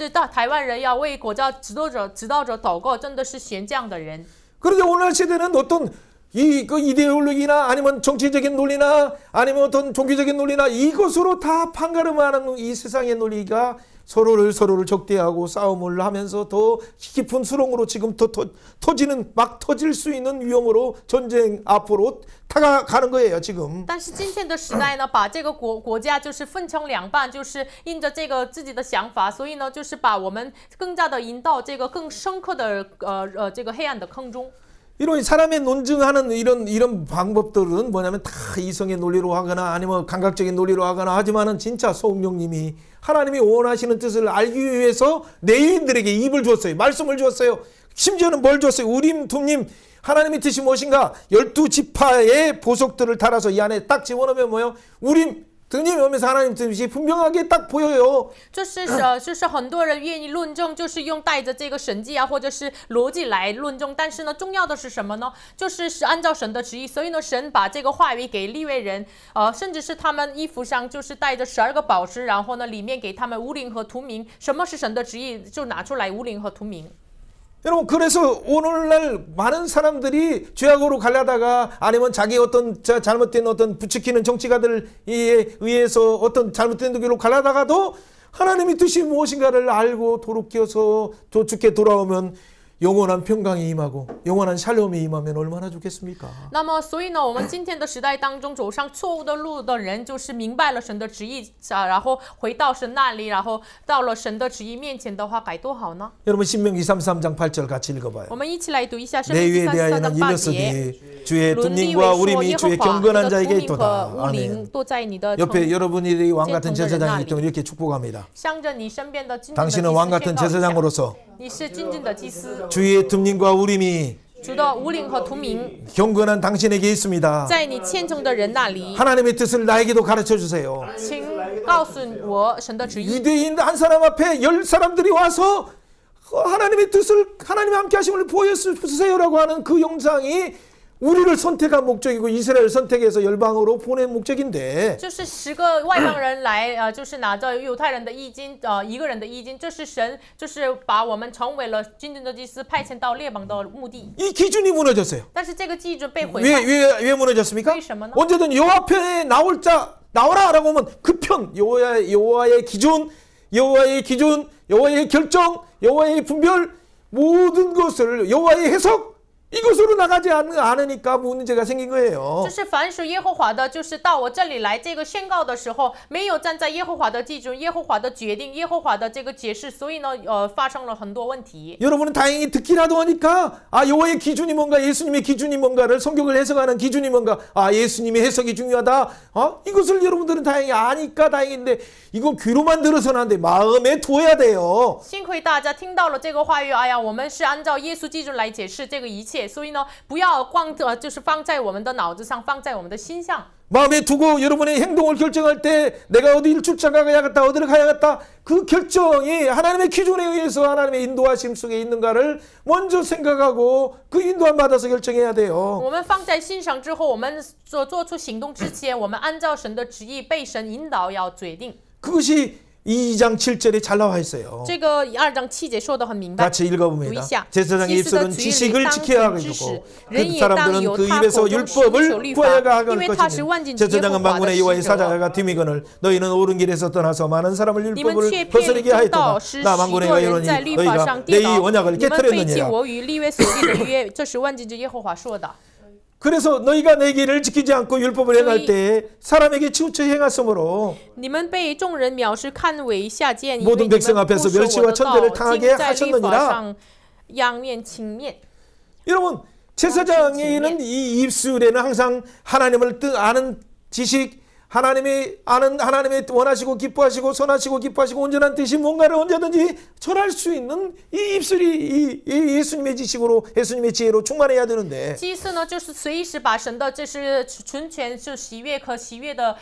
大台湾人要为国家指导者祷告，真的是选这样的人。 그런데 오늘 시대는 어떤 그 이데올로기나 아니면 정치적인 논리나 아니면 어떤 종교적인 논리나 이것으로 다 판가름하는 이 세상의 논리가 서로를 적대하고 싸움을 하면서 더 깊은 수렁으로 지금 더 막 터질 수 있는 위험으로 전쟁 앞으로 다가가는 거예요 지금. 但是今天的时代呢，把这个国家就是分成两半，就是因着这个自己的想法，所以呢，就是把我们更加的引到这个更深刻的这个黑暗的坑中。 이런 사람의 논증하는 이런 방법들은 뭐냐면 다 이성의 논리로 하거나 아니면 감각적인 논리로 하거나 하지만은 진짜 성령님이 하나님이 원하시는 뜻을 알기 위해서 내인들에게 입을 주었어요. 말씀을 주었어요. 심지어는 뭘 줬어요? 우림, 툼림. 하나님의 뜻이 무엇인가? 12지파의 보석들을 달아서 이 안에 딱 집어넣으면 뭐예요? 우림, 등님이 오면서 하나님 뜻이 분명하게 딱 보여요. 就是很多人愿意论证，就是用带着这个神迹啊，或者是逻辑来论证。但是呢，重要的是什么呢？就是按照神的旨意。所以呢，神把这个话语给利未人，甚至是他们衣服上就是带着12个宝石，然后呢，里面给他们无灵和图名。什么是神的旨意？就拿出来无灵和图名。 여러분 그래서 오늘날 많은 사람들이 죄악으로 가려다가 아니면 자기 어떤 잘못된 어떤 부추기는 정치가들에 의해서 어떤 잘못된 길로 가려다가도 하나님의 뜻이 무엇인가를 알고 돌이켜서 주께 돌아오면 영원한 평강이 임하고 영원한 샬롬이 임하면 얼마나 좋겠습니까? 那么，所以呢，我们今天的时代当中，走上错误的路的人，就是明白了神的旨意然后回到神那里，然后到了神的旨意面前的话，该多好呢？ 여러분 신명기 33장 8절 같이 읽어봐요. 我们一起来读一下申命记 레위에 33章 대하여는 8节。 이르시되 주의 论利 든님과 未说 우림이 耶和 주의 华 경건한 的 자에게 聪明和 있도다. 无灵 아멘. 都在你的 옆에 여러분이 왕 같은 제 제사장이기 통제를 때문에 이렇게 축복합니다. 向着你身边的君尊的祭 당신은 司 왕 宣 같은 告一下， 제사장으로서 你是君尊的祭司， 주의 든님과 우림이 主的无灵和图名 경건한 당신에게 있습니다. 在你虔诚的人那里， 하나님의 뜻을 나에게도 가르쳐 주세요. 请告诉我神的旨意。 유대인 한 사람 앞에 10사람들이 와서 하나님의 뜻을 하나님의 함께 하심을 보여주세요라고 하는 그 영상이 우리를 선택한 목적이고 이스라엘 선택해서 열방으로 보낸 목적인데 就是10个外邦人来，就是拿着犹太人的衣襟，一个人的衣襟，这是神，就是把我们成为了君尊的祭司，派遣到列邦的目的。 이 기준이 무너졌어요. 但是这个基准被毁坏， 왜 무너졌습니까? 为什么呢？ 언제든 여호와 편에 나올 자 나오라라고 하면 그 편 여호와의 기준, 여호와의 기준, 여호와의 결정, 여호와의 분별 모든 것을 여호와의 해석 이것으로 나가지 않으니까 문제가 생긴 거예요. 就是凡属耶和华的，就是到我这里来这个宣告的时候，没有站在耶和华的基准、耶和华的决定、耶和华的这个解释，所以呢，发生了很多问题。 여러분은 다행히 듣기라도 하니까 여호와의 기준이 뭔가 예수님의 기준이 뭔가를 성경을 해석하는 기준이 뭔가 예수님의 해석이 중요하다. 이것을 여러분들은 다행히 아니까 다행인데 이거 귀로만 들어서는 안 돼. 마음에 두어야 돼요. 幸亏大家听到了这个话语，哎呀，我们是按照耶稣基准来解释这个一切，所以呢，不要光就是放在我们的脑子上，放在我们的心上。 마음에 두고 여러분의 행동을 결정할 때 내가 어디를 출장 가야겠다 어디를 가야겠다 그 결정이 하나님의 기준에 의해서 하나님의 인도하심 속에 있는가를 먼저 생각하고 그 인도함 받아서 결정해야 돼요. 我们放在心上之后，我们做出行动之前，我们按照神的旨意，被神引导，要决定。 그것이 2장 7절에 잘 나와 있어요. 这个2章7节说得很明白。 같이 읽어봅니다. 读一下。 제사장의 입술은 지식을 지켜야 하고 그 사람들은 그 입에서 율법을 구하여가 할 것이니 제사장은 만군의 여호와의 사자가 뒤미거늘 너희는 옳은 길에서 떠나서 많은 사람을 율법을 거스르게 하였도다. 나 만군의 여호와이로니 너희가 내 이 언약을 깨뜨렸느니라. 그래서 너희가 내 길을 지키지 않고 율법을 행할 때 사람에게 치우쳐 행하므로 모든 백성 앞에서 멸시와 천대를 당하게 하셨느니라. 여러분 제사장에는 이 입술에는 항상 하나님을 아는 지식 하나님의 원하시고 기뻐하시고 선하시고 기뻐하시고 온전한 뜻이 뭔가를 언제든지 전할 수 있는 이 입술이 이 예수님의 지식으로 예수님의 지혜로 충만해야 되는데 祭司呢，就是随时把神的这是纯全是喜悦和喜悦的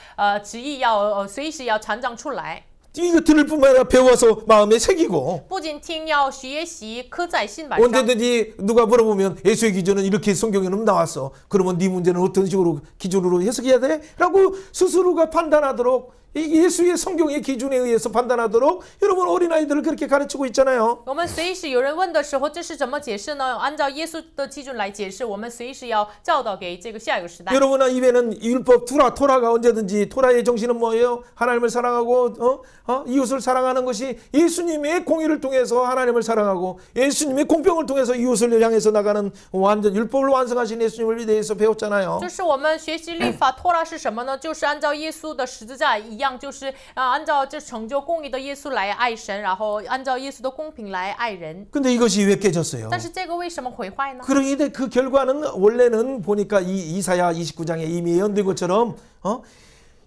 旨意要随时要传讲出来。 이거 들을 뿐만 아니라 배워서 마음에 새기고 不仅听要学习刻在心板上。 언제든지 누가 물어보면 예수의 기준은 이렇게 성경에는 나왔어. 그러면 네 문제는 어떤 식으로 기준으로 해석해야 돼? 라고 스스로가 판단하도록 이 예수의 성경의 기준에 의해서 판단하도록 여러분 어린아이들을 그렇게 가르치고 있잖아요. 我们随时有人问的时候，这是怎么解释呢？按照耶稣的基准来解释，我们随时要教导给这个下一个时代。 여러분 입에는 율법 토라가 언제든지 토라의 정신은 뭐예요? 하나님을 사랑하고 이웃을 사랑하는 것이 예수님의 공의를 통해서 하나님을 사랑하고 예수님의 공평을 통해서 이웃을 향해서 나가는 완전 율법을 완성하신 예수님을 대해서 배웠잖아요. 就是我们学习律法托拉是什么呢？就是按照耶稣的十字架一样，就是按照这成就公义的耶稣来爱神，然后按照耶稣的公平来爱人。 근데 이것이 왜 깨졌어요? 但是这个为什么毁坏呢？ 그런데 그 결과는 원래는 보니까 이사야 29장에 이미 예언된 것처럼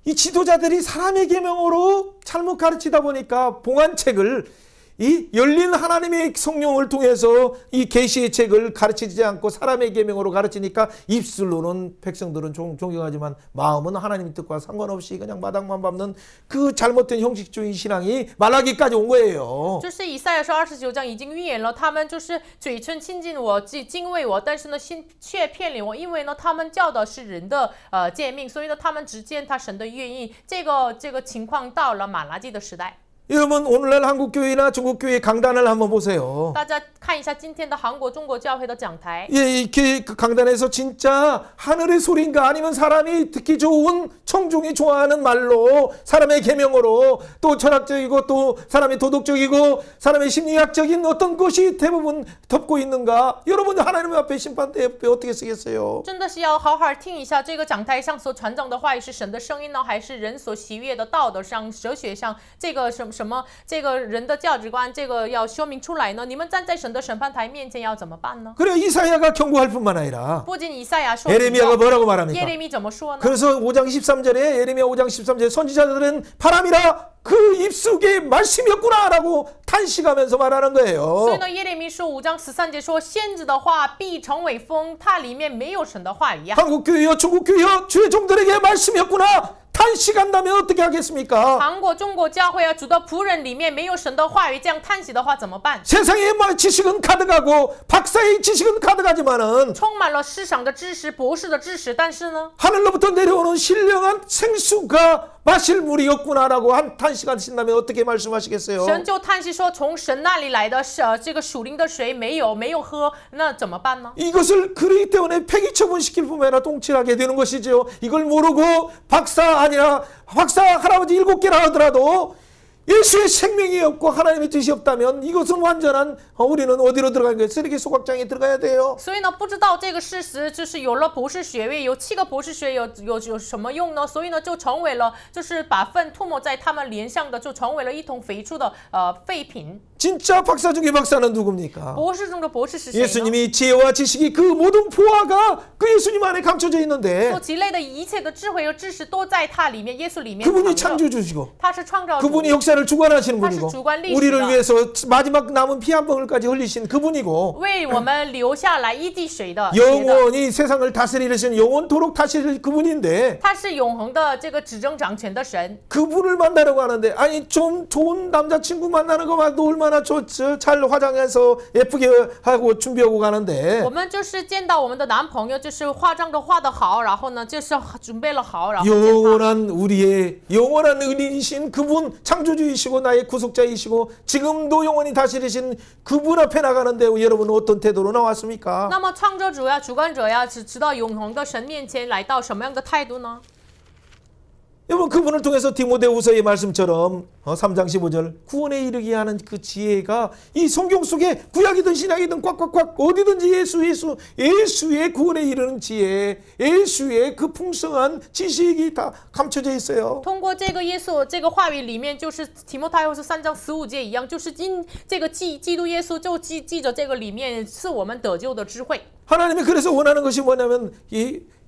이 지도자들이 사람의 계명으로 잘못 가르치다 보니까 봉안책을 이 열린 하나님의 성령을 통해서 이 계시의 책을 가르치지 않고 사람의 계명으로 가르치니까 입술로는 백성들은 존경하지만 마음은 하나님의 뜻과 상관없이 그냥 마당만 밟는 그 잘못된 형식주의 신앙이 말라기까지 온 거예요. 就是以赛亚书29章已经预言了，他们就是嘴唇亲近我，敬畏我，但是呢心却偏离我，因为呢他们教的是人的诫命，所以呢他们只践踏神的愿意。这个情况到了马拉基的时代。 여러분 오늘날 한국 교회나 중국 교회 강단을 한번 보세요. 大家看一下今天的韩国中国教会的讲台。 예, 이렇게 그 강단에서 진짜 하늘의 소리인가 아니면 사람이 듣기 좋은 청중이 좋아하는 말로 사람의 계명으로 또 철학적이고 또 사람이 도덕적이고 사람의 심리학적인 어떤 것이 대부분 덮고 있는가? 여러분 하나님 앞에 심판대 옆에 어떻게 쓰겠어요? 真的是要好好听一下这个讲台上所传讲的话语是神的声音呢，还是人所喜悦的道德上、哲学上这个什么这个人的价值观，这个要说明出来呢？你们站在神的审判台面前要怎么办呢？ 그래 이사야가 경고할 뿐만 아니라 不仅以赛亚说， 예레미야가 뭐라고 말합니까? 耶利米怎么说呢？ 그래서 5장 13절에 예레미야 5장 13절에 선지자들은 바람이라 그 입속에 말씀이었구나라고 탄식하면서 말하는 所以 거예요. 呢，耶利米书5章13节说，先知的话必成为风，它里面没有神的话语呀。 한국 교회여 중국 교회여 주의 종들에게 말씀이었구나 탄식한다면 어떻게 하겠습니까? 韩国、中国教会啊，主的仆人里面没有神的话语，这样叹息的话怎么办？ 세상의 지식은 가득하고 박사의 지식은 가득하지만은 充满了世上的知识、博士的知识，但是呢， 하늘로부터 내려오는 신령한 생수가 마실 물이 없구나라고 한 탄식하신다면 어떻게 말씀하시겠어요? 神就叹息说，从神那里来的这个属灵的水没有喝，那怎么办呢？ 이것을 그러기 때문에 폐기 처분시킬 뿐만 아니라 통치하게 되는 것이죠. 이걸 모르고 박사 아니라 박사 할아버지 7개나 하더라도 예수의 생명이 없고 하나님의 뜻이 없다면 이것은 완전한 우리는 어디로 들어가는 거예요? 쓰레기 소각장에 들어가야 돼요. 所以呢，不知道这个事实，就是有了博士学位，有7个博士学位有什么用呢？所以呢，就成为了，就是把粪吐沫在他们脸上的，就成为了一桶肥畜的废品。 진짜 박사 중에 박사는 누굽니까? 博士中的博士是谁呢？ 예수님이 지혜와 지식이 그 모든 보화가 그 예수님 안에 감춰져 있는데 所积累的一切的智慧和知识都在他里面，耶稣里面 그분이 藏着。 창조주시고 他是创造主， 그분이 역사를 주관하시는 분이고 사실 주관리시다. 우리를 위해서 마지막 남은 피 한 방울까지 흘리신 그분이고 为我们留下来一滴水的。 영원히 세상을 다스리신 영원토록 다스릴 그분인데 他是永恒的这个执政掌权的神。 그분을 만나려고 하는데 아니 좀 좋은 남자친구 만나는 것만도 얼마나 잘 화장해서 예쁘게 하고 준비하고 가는데 我们就是见到我们的男朋友，就是化妆都化得好，然后呢，就是准备了好，然后见他。 영원한 우리의 영원한 은인이신 그분 창조주이시고 나의 구속자이시고 지금도 영원히 다스리신 그분 앞에 나가는데 여러분은 어떤 태도로 나왔습니까? 那么创造主呀、主管者呀，直到永恒的神面前来到什么样的态度呢？ 여러분 그분을 통해서 디모데후서의 말씀처럼 3장 15절 구원에 이르게 하는 그 지혜가 이 성경 속에 구약이든 신약이든 꽉꽉꽉 어디든지 예수의 구원에 이르는 지혜, 예수의 그 풍성한 지식이 다 감춰져 있어요. 通过这个耶稣这个话语里面，就是提摩太后书3章15节一样，就是这个基督耶稣就记着这个里面是我们得救的智慧。 하나님이 그래서 원하는 것이 뭐냐면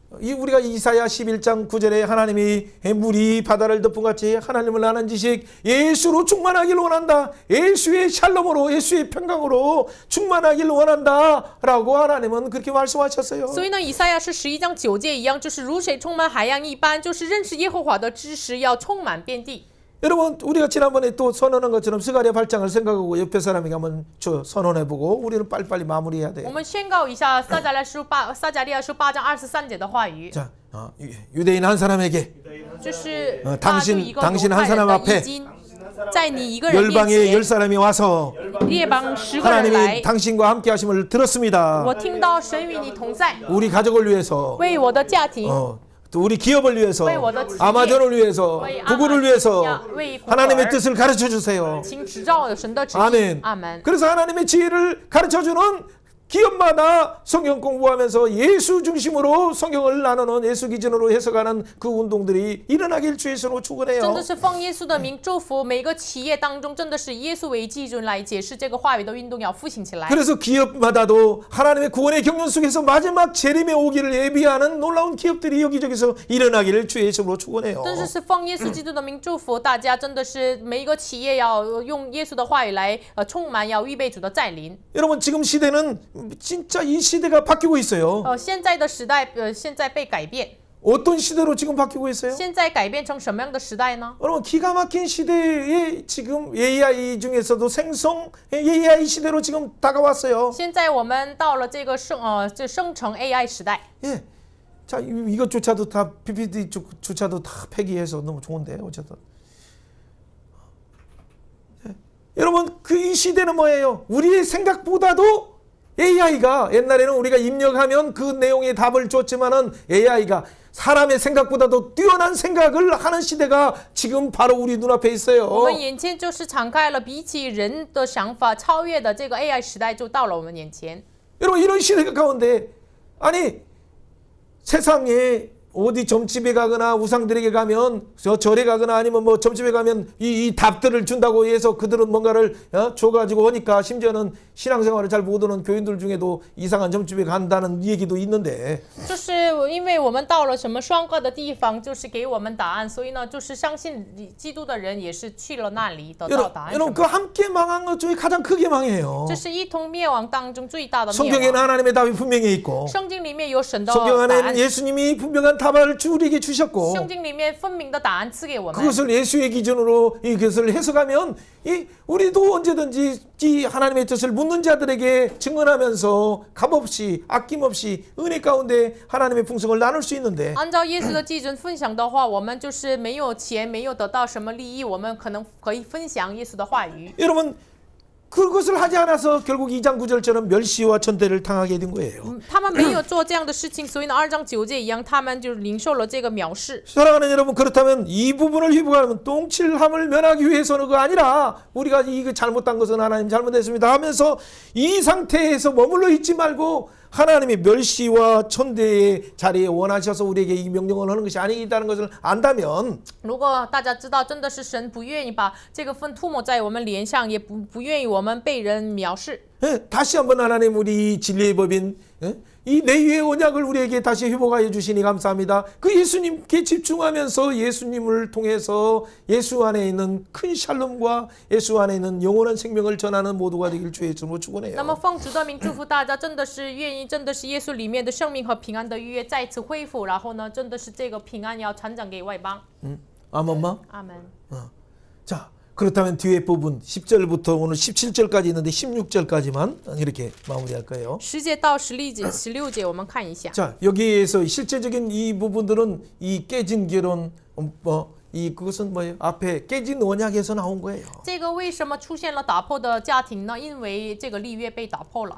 우리가 이사야 11장 9절에 하나님이 물이 바다를 덮은 같이 하나님을 아는 지식 예수로 충만하길 원한다. 예수의 샬롬으로 예수의 평강으로 충만하길 원한다 라고 하나님은 그렇게 말씀하셨어요. 所以呢，以赛亚是11章9节一样，就是如水充满海洋一般，就是认识耶和华的知识要充满遍地。 여러분 우리가 지난번에 또 선언한 것처럼 스가랴 8장을 생각하고 옆에 사람에게 한번 선언해보고 우리는 빨리빨리 마무리해야 我 돼요. 们宣告一下撒迦利亚书8章23节的话语， 자, 유대인 한 사람에게 就是당신 就 당신 一个 한 犹太人 사람 的 앞에 衣襟，在你一个人面 열방의 前， 10사람이 와서 列邦10个人 하나님이 来， 당신과 함께 하심을 들었습니다. 我听到神与你同在， 우리 가족을 위해서 为我的家庭， 또 우리 기업을 위해서 왜我的企业, 아마존을 위해서 왜 구글을 위해서 왜 하나님의 구글, 뜻을 가르쳐 주세요. 请指照神的旨意。 아멘. 阿门。 그래서 하나님의 지혜를 가르쳐 주는 기업마다 성경 공부하면서 예수 중심으로 성경을 나누는 예수 기준으로 해석하는 그 운동들이 일어나길 주의 이름으로 真 축원해요. 的是奉耶稣的名祝福每个企业当中，真的是以耶稣为基准来解释这个话语的运动要复兴起来。 그래서 기업마다도 하나님의 구원의 경륜 속에서 마지막 재림의 오기를 예비하는 놀라운 기업들이 여기저기서 일어나기를 주의 이름으로 축원해요. 真的是奉耶稣基督的名祝福大家，真的是每一个企业要用耶稣的话语来充满，要预备主的再临。 여러분 지금 시대는 진짜 이 시대가 바뀌고 있어요. 现在的时代，现在被改变， 어떤 시대로 지금 바뀌고 있어요? 现在改变成什么样的时代呢？ 여러분 기가 막힌 시대에 지금 AI 중에서도 생성 AI 시대로 지금 다가왔어요. 现在我们到了这个生成 AI 时代。 예. 자, 이것조차도 다 PPT조차도 다 폐기해서 너무 좋은데 어쨌든. 예. 여러분 그 이 시대는 뭐예요? 우리의 생각보다도 AI가 옛날에는 우리가 입력하면 그 내용의 답을 줬지만은 AI가 사람의 생각보다도 뛰어난 생각을 하는 시대가 지금 바로 우리 눈앞에 我 있어요. 们眼前就是敞开了，比起人的想法超越的这个 AI 时代就到了我们眼前。 여러분 이런 시대 가운데 아니 세상에 어디 점집에 가거나 우상들에게 가면 절에 가거나 아니면 뭐 점집에 가면 이 답들을 준다고 해서 그들은 뭔가를 줘가지고 오니까 심지어는 신앙생활을 잘 못하는 교인들 중에도 이상한 점집에 간다는 얘기도 있는데 就是因为我们到了什么双个的地方，就是给我们答案，所以呢，就是相信基督的人也是去了那里得到答案。 여러분 그 함께 망한 것 중에 가장 크게 망해요. 这是一同灭亡当中最大的灭 성경에는 亡。 하나님의 답이 분명히 있고 圣经里面有神的 성경 答 안에는 案， 예수님이 분명한 답을 우리에게 주셨고 圣经里面分明的答案赐给我们。 그것을 예수의 기준으로 이것을 해석하면 우리도 언제든지 이 하나님의 뜻을 묻는 자들에게 증언하면서 값없이 아낌없이 은혜 가운데 하나님의 풍성을 나눌 수 있는데 按照耶稣的基准分享的话，我们就是没有钱，没有得到什么利益，我们可能可以分享耶稣的话语。 여러분 그것을 하지 않아서 결국 2장 9절처럼 멸시와 천대를 당하게 된 거예요. 他们没有做这样的事情，所以呢，2章9节一样，他们就领受了这个藐视。 사랑하는 여러분 그렇다면 이 부분을 회복하면 똥칠함을 면하기 위해서는 그거 아니라 우리가 이거 잘못한 것은 하나님 잘못했습니다 하면서 이 상태에서 머물러 있지 말고 하나님의 멸시와 천대의 자리에 원하셔서 우리에게 이 명령을 하는 것이 아니다는 것을 안다면 如果大家知道真的是神不愿意把这个粪涂抹在我们脸上，也不愿意我们被人藐视。 다시 한번 하나님 우리 진리의 법인 이 내유의 언약을 우리에게 다시 회복하여 주시니 감사합니다. 그 예수님께 집중하면서 예수님을 통해서 예수 안에 있는 큰 샬롬과 예수 안에 있는 영원한 생명을 전하는 모두가 되길 주의 이름으로 축원해요. 那么奉主的名祝福大家，真的是愿意，真的是耶稣里面的生命和平安的愉悦再次恢复，然后呢，真的是这个平安要传讲给外邦。 아멘마? 阿门。 자 그렇다면 뒤에 부분 10절부터 오늘 17절까지 있는데 16절까지만 이렇게 마무리할 거예요. 10节到16节，我们看一下。 자 여기에서 실제적인 이 부분들은 이 깨진 결혼 그것은 뭐예요? 앞에 깨진 언약에서 나온 거예요. 这个为什么出现了打破的家庭呢？因为这个立约被打破了。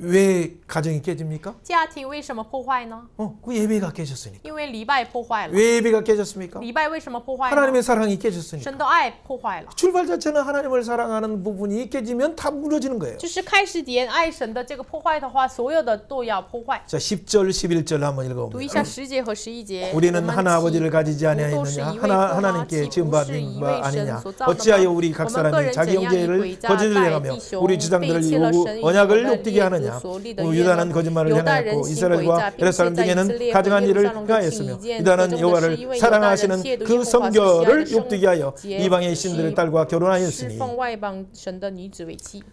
왜 가정이 깨집니까? 家庭为什么破坏呢？ 그 예배가 깨졌으니까. 因为礼拜破坏了。 왜 예배가 깨졌습니까? 礼拜为什么破坏呢？ 하나님의 사랑이 깨졌으니까. 神的爱破坏了。 출발 자체는 하나님을 사랑하는 부분이 깨지면 다 무너지는 거예요. 就是开始点爱神的这个破坏的话，所有的都要破坏。 자 10절 11절 한번 读一 읽어봅니다. 下10节和11节。 우리는 하나 아버지를 가지지 아니하였느냐 하나님께 지음받은 바 아니냐 어찌하여 우리 각 사람이 자기 형제를 거짓을 행하며 우리 주장들을 이루고 언약을 욕되게 하느냐 유다는 거짓말을 행하였고 이스라엘과 여러 사람 중에는 가증한 일을 행하였으며 유다는 여호와를 사랑하시는 그 성결을 욕되게 하여 이방의 신들의 딸과 결혼하였으니 奉外邦神的女子为妻。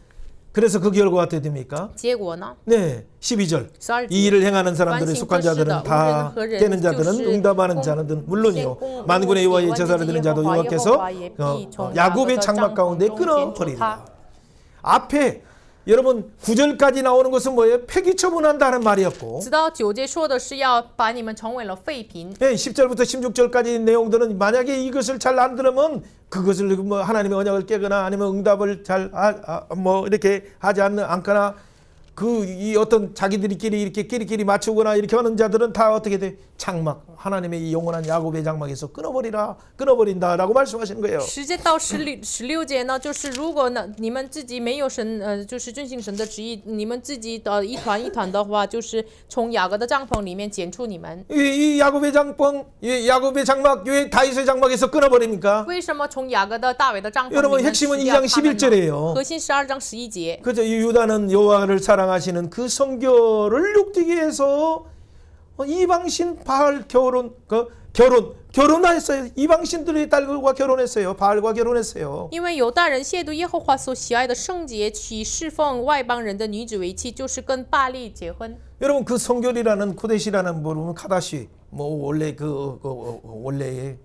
그래서 그 결과가 어떻게 됩니까? 结果呢？ 네 12절 12 이 일을 행하는 사람들에 속한 자들은 다 깨는 자들은 응답하는 자는 물론이요 만군의 여호와의 제사를 드리는 자도 여호와께서 야곱의 장막 가운데 끊어버리리라. 앞에 여러분 9절까지 나오는 것은 뭐예요? 폐기 처분한다는 말이었고 直到9节说的是要把你们成为了废品。 10절부터 16절까지 내용들은 만약에 이것을 잘 안 들으면 그것을 하나님의 언약을 깨거나 아니면 응답을 잘 이렇게 하지 않거나 이 어떤 자기들끼리 이렇게 끼리끼리 맞추거나 이렇게 하는 자들은 다 어떻게 돼? 장막 하나님의 이 영원한 야곱의 장막에서 끊어버린다라고 말씀하시는 거예요. 10节到16节呢，就是如果呢你们自己没有神就是遵行神的旨意，你们自己的一团一团的话，就是从雅各的帐篷里面剪出你们。 이 야곱의 장방, 이 야곱의 장막, 왜 다윗의 장막에서 끊어버립니까? 为什么从雅各的大卫的帐篷里 여러분 面 핵심은 去掉 2장 他们呢？ 11절이에요. 核心12章11节。 그죠? 이 유다는 여호와를 사랑하시는 그 성결을 욕되게 해서 이방신 바알 결혼했어요. 이방신들의 딸과 결혼했어요. 바알과 결혼했어요. 因为犹大人亵渎耶和华所喜爱的圣洁，娶侍奉外邦人的女子为妻，就是跟巴利结婚。 여러분 그 성결이라는 코데시라는 부분은 카다시 원래 원래의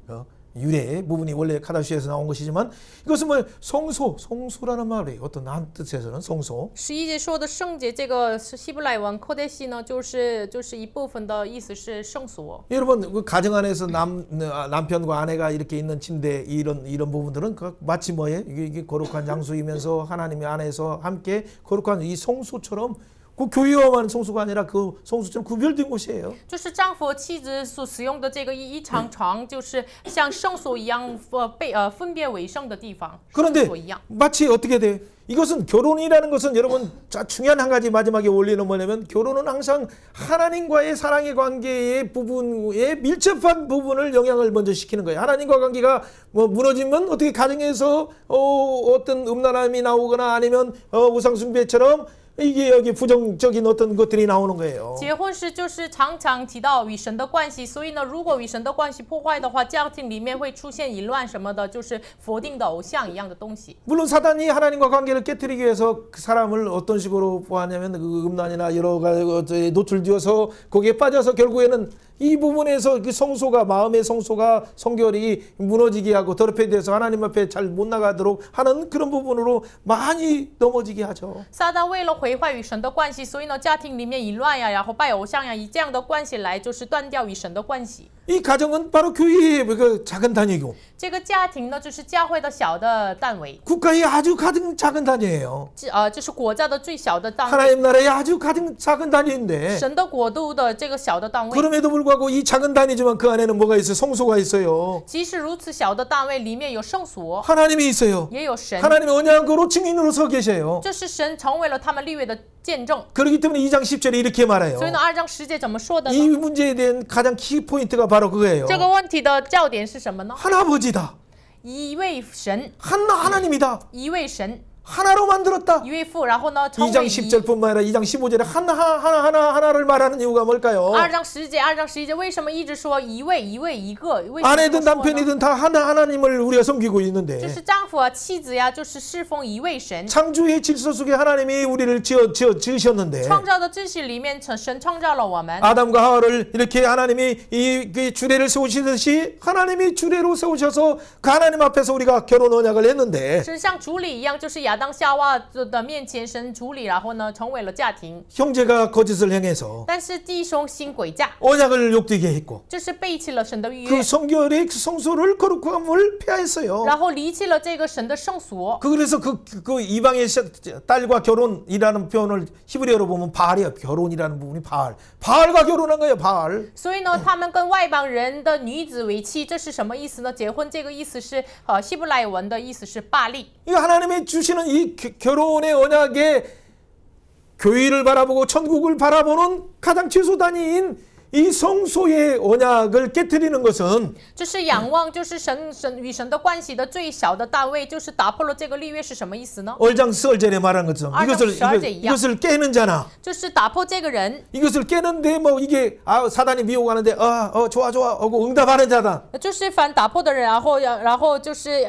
유래 부분이 원래 카다시에서 나온 것이지만 이것은 성소라는 말이에요. 어떤 한 뜻에서는 성소. 11节说的圣洁，这个是希伯来文 kodesh 呢，就是一部分的意思是圣所。 여러분 그 가정 안에서 남편과 아내가 이렇게 있는 침대 이런 부분들은 마치 뭐예요? 이게 거룩한 장소이면서 하나님의 안에서 함께 거룩한 이 성소처럼 그 교회와만 성소가 아니라 그 성소처럼 구별된 곳이에요. 就是丈夫和妻子所使用的这个一张床，就是像圣所一样分别为圣的地方，圣 그런데 所一样。 마치 어떻게 돼? 이것은 결혼이라는 것은 여러분 중요한 한 가지 마지막에 원리는 뭐냐면 결혼은 항상 하나님과의 사랑의 관계의 부분에 밀접한 부분을 영향을 먼저 시키는 거예요. 하나님과 관계가 무너지면 어떻게 가정에서 어떤 음란함이 나오거나 아니면 우상숭배처럼 이게 여기 부정적인 어떤 것들이 나오는 거예요. 结婚时就是常常提到与神的关系，所以呢，如果与神的关系破坏的话，家庭里面会出现淫乱什么的，就是否定的偶像一样的东西。 물론 사단이 하나님과 관계를 깨뜨리기 위해서 그 사람을 어떤 식으로 보았냐면 그 음란이나 여러 가지 노출되어서 거기에 빠져서 결국에는 이 부분에서 그 성소가 마음의 성소가 성결이 무너지게 하고 더럽게 돼서 하나님 앞에 잘 못 나가도록 하는 그런 부분으로 많이 넘어지게 하죠. 撒旦为了毁坏与神的关系，所以呢，家庭里面淫乱呀，然后拜偶像呀，以这样的关系来就是断掉与神的关系。 이 가정은 바로 교회의 그 작은 단위고 这个家庭呢，就是教会的小的单位， 국가의 아주 가장 작은 단위예요. 就是国家的最小的单位， 하나님 나라의 아주 가장 작은 단위인데 神的国度的这个小的单位。 그럼에도 불구하고 이 작은 단위지만 그 안에는 뭐가 있어요? 성소가 있어요. 即使如此小的单位，里面有圣所， 하나님이 있어요. 也有神， 하나님의 언약으로 증인으로 서 계셔요. 这是神成为了他们立约的见证。 그렇기 때문에 2장 10절에 이렇게 말해요. 所以呢，2章10节怎么说的 이 呢？ 문제에 대한 가장 키 포인트가 바로 그거예요. 这个问题的焦点是什么呢？ 하나버지다. 一位神， 하나님이다. 一位神， 하나로 만들었다. 一位父，然后呢，成 2장 为一。 10절뿐만 아니라 2장 15절에 하나를 말하는 이유가 뭘까요? 2章10节、2章11节，为什么一直说一位、一位、一个？为什么这么 아내든 说呢？ 남편이든 다 하나님을 우리가 섬기고 就 있는데 是丈夫啊、妻子呀，就是侍奉一位神。 창조의 질서 속에 하나님이 우리를 지으셨는데 创造的秩序里面，神创造了我们。 아담과 하와를 이렇게 하나님이 이 주례를 세우시듯이 하나님이 주례로 세우셔서 그 하나님 앞에서 우리가 결혼 언약을 했는데 是像主理一样，就是亚当夏娃的面前神主理，然后呢，成为了家庭。 형제가 거짓을 행해서 但是弟兄行诡诈， 언약을 욕되게 했고 这是背弃了神的预 그 约， 성결의 그 성소를 거룩함을 폐하했어요. 然后离弃了这个神的圣所。 그래서 그 이방의 딸과 결혼이라는 표현을 히브리어로 보면 바알이에요. 결혼이라는 부분이 바알과 결혼한 거예요. 바알. 所以呢，他们跟外邦人的女子为妻，这是什么意思呢？结婚这个意思是希伯来文的意思是霸利。 이 하나님이 주시는 이 결혼의 언약에 교회를 바라보고 천국을 바라보는 가장 최소 단위인 이 성소의 언약을 깨뜨리는 것은 就是仰望，就是神与神的关系的最小的单位，就是打破了这个立约是什么意思呢？ 얼장스얼절에 말한 것처럼 이것을 깨는 자나 就是打破这个人， 이것을 깨는데 뭐 이게 사단이 미혹하는데 좋아 하고 응답하는 자다. 就是反打破的人，然后就是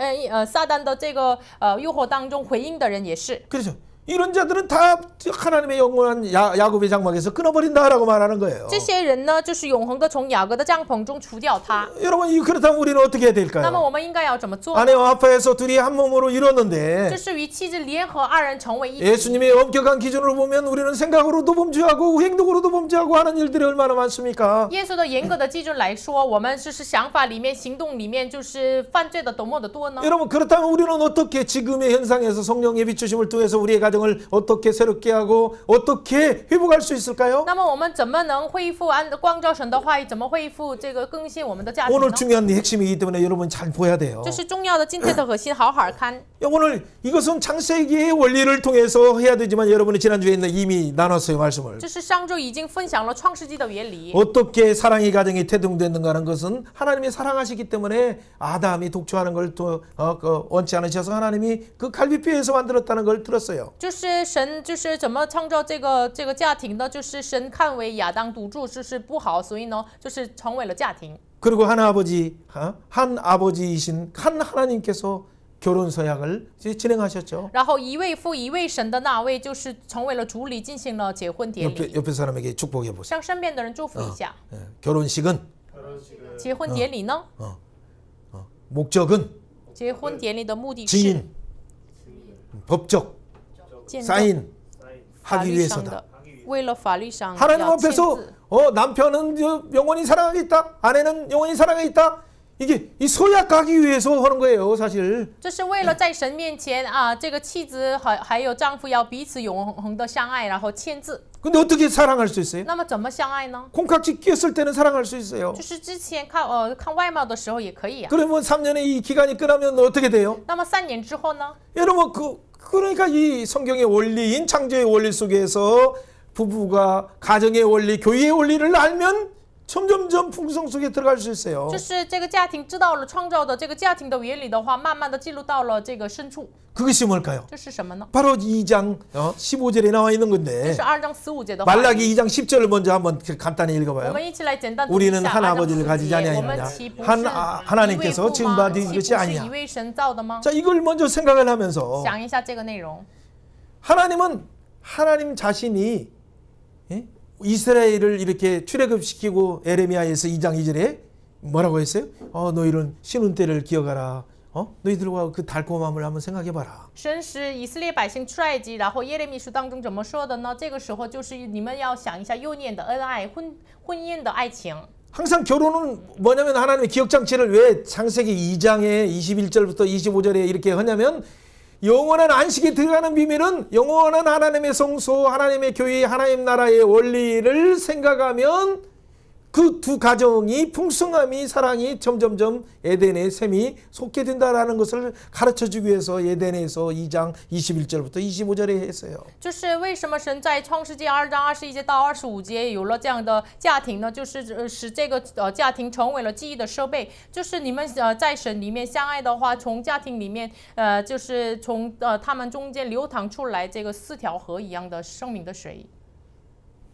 撒旦的这个诱惑当中回应的人也是。 그렇죠. 이런 자들은 다 하나님의 영원한 야곱의 장막에서 끊어버린다라고 말하는 거예요. 这些人呢，就是永恒的从雅各的帐篷中除掉他。 여러분 그렇다면 우리는 어떻게 해야 那么 될까요? 我们应该要怎么做？ 아내와 합하여서 둘이 한 몸으로 就 이뤘는데 是与妻子联合，二人成为一体。 예수님의 엄격한 기준으로 보면 우리는 생각으로도 범죄하고 행동으로도 범죄하고 하는 일들이 얼마나 많습니까? 耶稣的严格的基准来说，我们就是想法里面、行动里面，就是犯罪的多么的多呢？ 여러분 그렇다면 우리는 어떻게 지금의 현상에서 성령의 비추심을 통해서 우리의 가정 가정을 어떻게 새롭게 하고 어떻게 회복할 수 있을까요? 那么我们怎么能恢复光照神的话语？怎么恢复这个更新我们的家庭 오늘 呢？ 중요한 핵심이기 때문에 여러분 잘 보야 돼요. 这是重要的今天的核心，好好看。 오늘 이것은 창세기의 원리를 통해서 해야 되지만 여러분이 지난주에 이미 나눴어요 말씀을. 这是上周已经分享了创世纪的原理。 어떻게 사랑의 가정이 태동되는가 하는 것은 하나님이 사랑하시기 때문에 아담이 독초하는 걸 원치 않으셔서 하나님이 그 갈비뼈에서 만들었다는 걸 들었어요. 就是神就是怎么创造这个家庭的，就是神看为亚当赌注就是不好，所以呢就是成为了家庭。 그리고 한 아버지이신 한 하나님께서 결혼 서약을 진행하셨죠. 然后一位父一位神的那位就是成为了主理，进行了结婚典礼。 옆에 사람에게 축복해 보세요. 向身边的人祝福一下。 결혼식은 结婚典礼呢？ 목적은 结婚典礼的目的是 증인, 법적, 见证 사인 法 하기 律上 위해서다. 的，为了法律上 하나님 要签 앞에서 字。 남편은 영원히 사랑하겠다, 아내는 영원히 사랑하겠다. 이게 이 서약하기 위해서 하는 거예요, 사실. 这是为了在神面前啊，这个妻子还有丈夫要彼此永恒的相爱，然后签字。 근데 어떻게 사랑할 수 있어요? 那么怎么相爱呢？ 콩깍지 끼었을 때는 사랑할 수 있어요. 就是之前看外貌的时候也可以啊。 그러면 3년의 이 기간이 끝나면 어떻게 돼요? 那么3年之后呢？ 여러분 그러니까 이 성경의 원리인 창조의 원리 속에서 부부가 가정의 원리, 교회의 원리를 알면 점점점 풍성 속에 들어갈 수 있어요. 就是这个家庭知道了创造的这个家庭的原理的话，慢慢的进入到了这个深处。 그것이 뭘까요? 这是什么呢？ 바로 2장 15절에 나와 있는 这 건데 是2章15节的话语。 말라기 2장 10절을 먼저 한번 간단히 我 읽어봐요. 们一起来简单读一 우리는 下 한 2章 아버지를 15 가지지 节。我 아니하느냐. 们岂不是 하나님께서 一位父 지금 吗？ 받은 岂 것이 不是 아니냐. 一位神造的吗？ 자, 이걸 먼저 생각을 하면서 想一下这个内容。 하나님은 하나님 자신이 이스라엘을 이렇게 출애굽시키고 에레미야에서 2장 2절에 뭐라고 했어요? 너희는 신혼 때를 기억하라. 너희들과 그 달콤함을 한번 생각해봐라. 神使以色列百姓出埃及，然后耶利米书当中怎么说的呢？这个时候就是你们要想一下幼年的恩爱，婚姻的爱情。 항상 결혼은 뭐냐면 하나님의 기억장치를 왜 창세기 2장에 21절부터 25절에 이렇게 하냐면 영원한 안식에 들어가는 비밀은 영원한 하나님의 성소, 하나님의 교회, 하나님 나라의 원리를 생각하면 그 두 가정이 풍성함이 사랑이 점점점 에덴의 샘이 솟게 된다라는 것을 가르쳐주기 위해서 에덴에서 2장 21절부터 25절에 했어요. 就是为什么神在创世纪2章21节到25节有了这样的家庭呢？就是使这个家庭成为了记忆的设备。就是你们在神里面相爱的话，从家庭里面就是从他们中间流淌出来这个4条河一样的生命的水。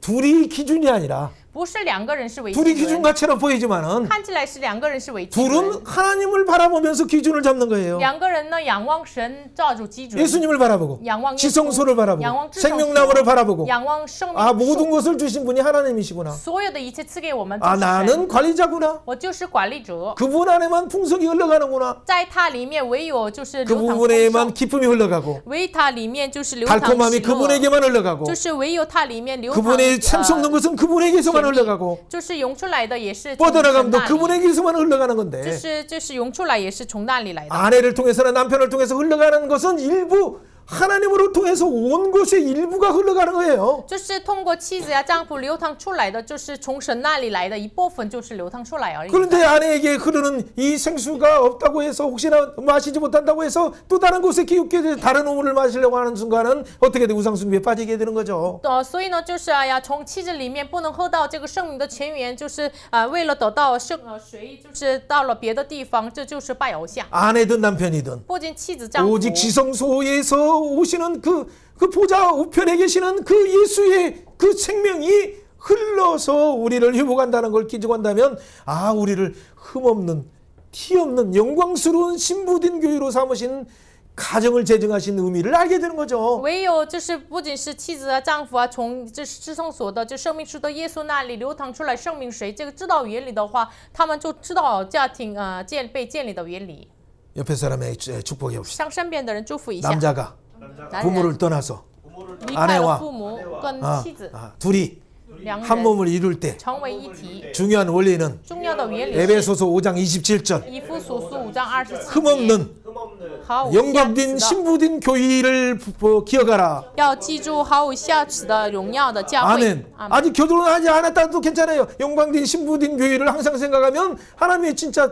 둘이 기준이 아니라 不是2个人是为 둘이 基准， 기준같이는 보이지만은 看起来是2个人是为基准。 둘은 하나님을 바라보면서 기준을 잡는 거예요. 2个人呢仰望神，照住基准， 예수님을 바라보고 仰望耶稣， 지성소를 바라보고 仰望至圣所， 생명나무를 바라보고 仰望生命 아 树， 모든 것을 주신 분이 하나님이시구나. 所有的一切赐给我们都 아 是神。 나는 관리자구나. 我就是管理者， 그분 안에만 풍성이 흘러가는구나. 在它里面唯有就是 그 流淌丰 부분에만 盛， 기쁨이 흘러가고 唯它里面就是流淌 달콤함이 喜乐， 그분에게만 흘러가고 就是唯有它里面流淌 그분의 참 솟는 것은 그분에게서만甜蜜 흘러가고 就是涌出来的也是从神 뻗어나감도 那里， 그분에게서만 흘러가는 就 건데 是涌出来也是从那里来的。 아내를 통해서나 남편을 통해서 흘러가는 것은 일부 하나님으로 통해서 온 것의 일부가 흘러가는 거예요. 就是通过妻子呀、丈夫流淌出来的，就是从神那里来的一部分，就是流淌出来而已。 그런데 아내에게 흐르는 이 생수가 없다고 해서 혹시나 마시지 못한다고 해서 또 다른 곳에 기웃게 돼서 다른 우물을 마시려고 하는 순간은 어떻게 돼? 우상숭배에 빠지게 되는 거죠. 所以呢，就是从妻子里面不能喝到这个生命的泉源，就是为了得到水，就是到了别的地方，这就是拜偶像。 아내든 남편이든 不仅妻子、丈夫， 오직 지성소에서 오시는 그 보좌 우편에 계시는 그 예수의 그 생명이 흘러서 우리를 회복한다는 걸 기증한다면 아 우리를 흠없는 티없는 영광스러운 신부된 교회로 삼으신 가정을 재정하신 의미를 알게 되는 거죠. 唯有就是不仅是妻子啊、丈夫啊，从这至圣所的这生命树的耶稣那里流淌出来生命水，这个知道原理的话，他们就知道家庭被建立的原理。 옆에 사람에게 축복해 봅시다. 向身边的人祝福一下。 남자가 男人 부모를 떠나서 离开了 아내와 父母跟妻子 둘이 两 한 人 몸을 이룰 때 成为一体。 중요한 원리는 重要的原理是 에베소서 5장 27절 以弗所书5章27节， 흠없는 毫无瑕疵 영광된 的， 신부된 교회를 기억하라. 要记住毫无瑕疵的荣耀的教会。 아멘. 阿门 아직 결혼하지 않았다도 괜찮아요. 영광된 신부된 교회를 항상 생각하면 하나님의 진짜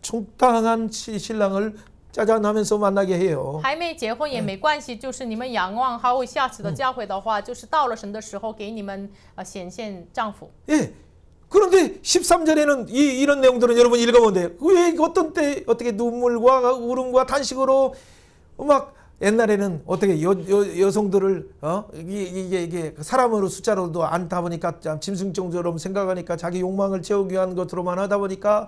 정당한 신랑을 짜잔하면서 만나게 해요. 还没结婚也没关系，就是你们仰望毫无瑕疵的教会的话，就是到了神的时候给你们显现丈夫。 예. 그런데 13절에는 이런 내용들은 여러분 읽어보면 돼요. 왜 어떤 때 어떻게 눈물과 울음과 탄식으로 막 옛날에는 어떻게 여성들을 이게 사람으로 숫자로도 않다 보니까 짐승종처럼 생각하니까 자기 욕망을 채우기 위한 것으로만 하다 보니까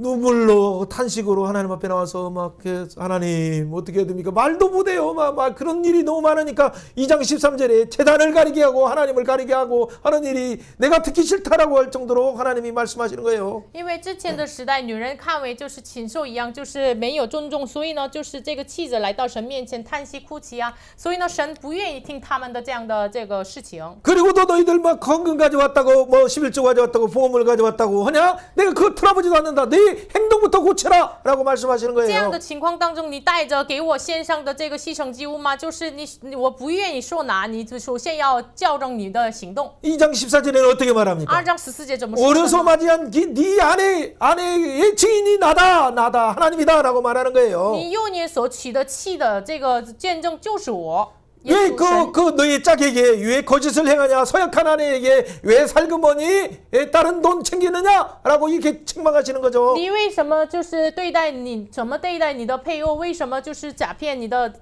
눈물로 탄식으로 하나님 앞에 나와서 막 하나님 어떻게 해야 됩니까? 말도 못해요. 막 그런 일이 너무 많으니까 2장 13절에 제단을 가리게 하고 하나님을 가리게 하고 하는 일이 내가 듣기 싫다라고 할 정도로 하나님이 말씀하시는 거예요. 因为之前的时代，女人看为就是禽兽一样，就是没有尊重，所以呢，就是这个妻子来到神面前叹息哭泣啊，所以呢，神不愿意听他们的这样的这个事情。 그리고도 너희들 막 헌금 가져왔다고 뭐 11조 가져왔다고 보험을 가져왔다고 하냐? 내가 그거 틀어보지도 않는다. 네 행동부터 고쳐라 라고 말씀하시는 这样 거예요. 的情况当中，你带着给我献上的这个牺牲祭物吗？就是我不愿意说拿，你首先要校正你的行动。 2장 14절에는 어떻게 말합니까? 2章14节怎么说的 어려서 呢？ 맞이한 네 아내의 증인이 나다 하나님이다 라고 말하는 거예요. 你幼年所娶的妻的这个见证就是我。 耶 왜 稣神 그 너희 짝에게 왜 거짓을 행하냐? 서약한 아내에게 왜 살금머니 다른 돈 챙기느냐라고 이렇게 책망하시는 거죠. 你为什么就是对待你怎么对待你的配偶？为什么就是假骗你的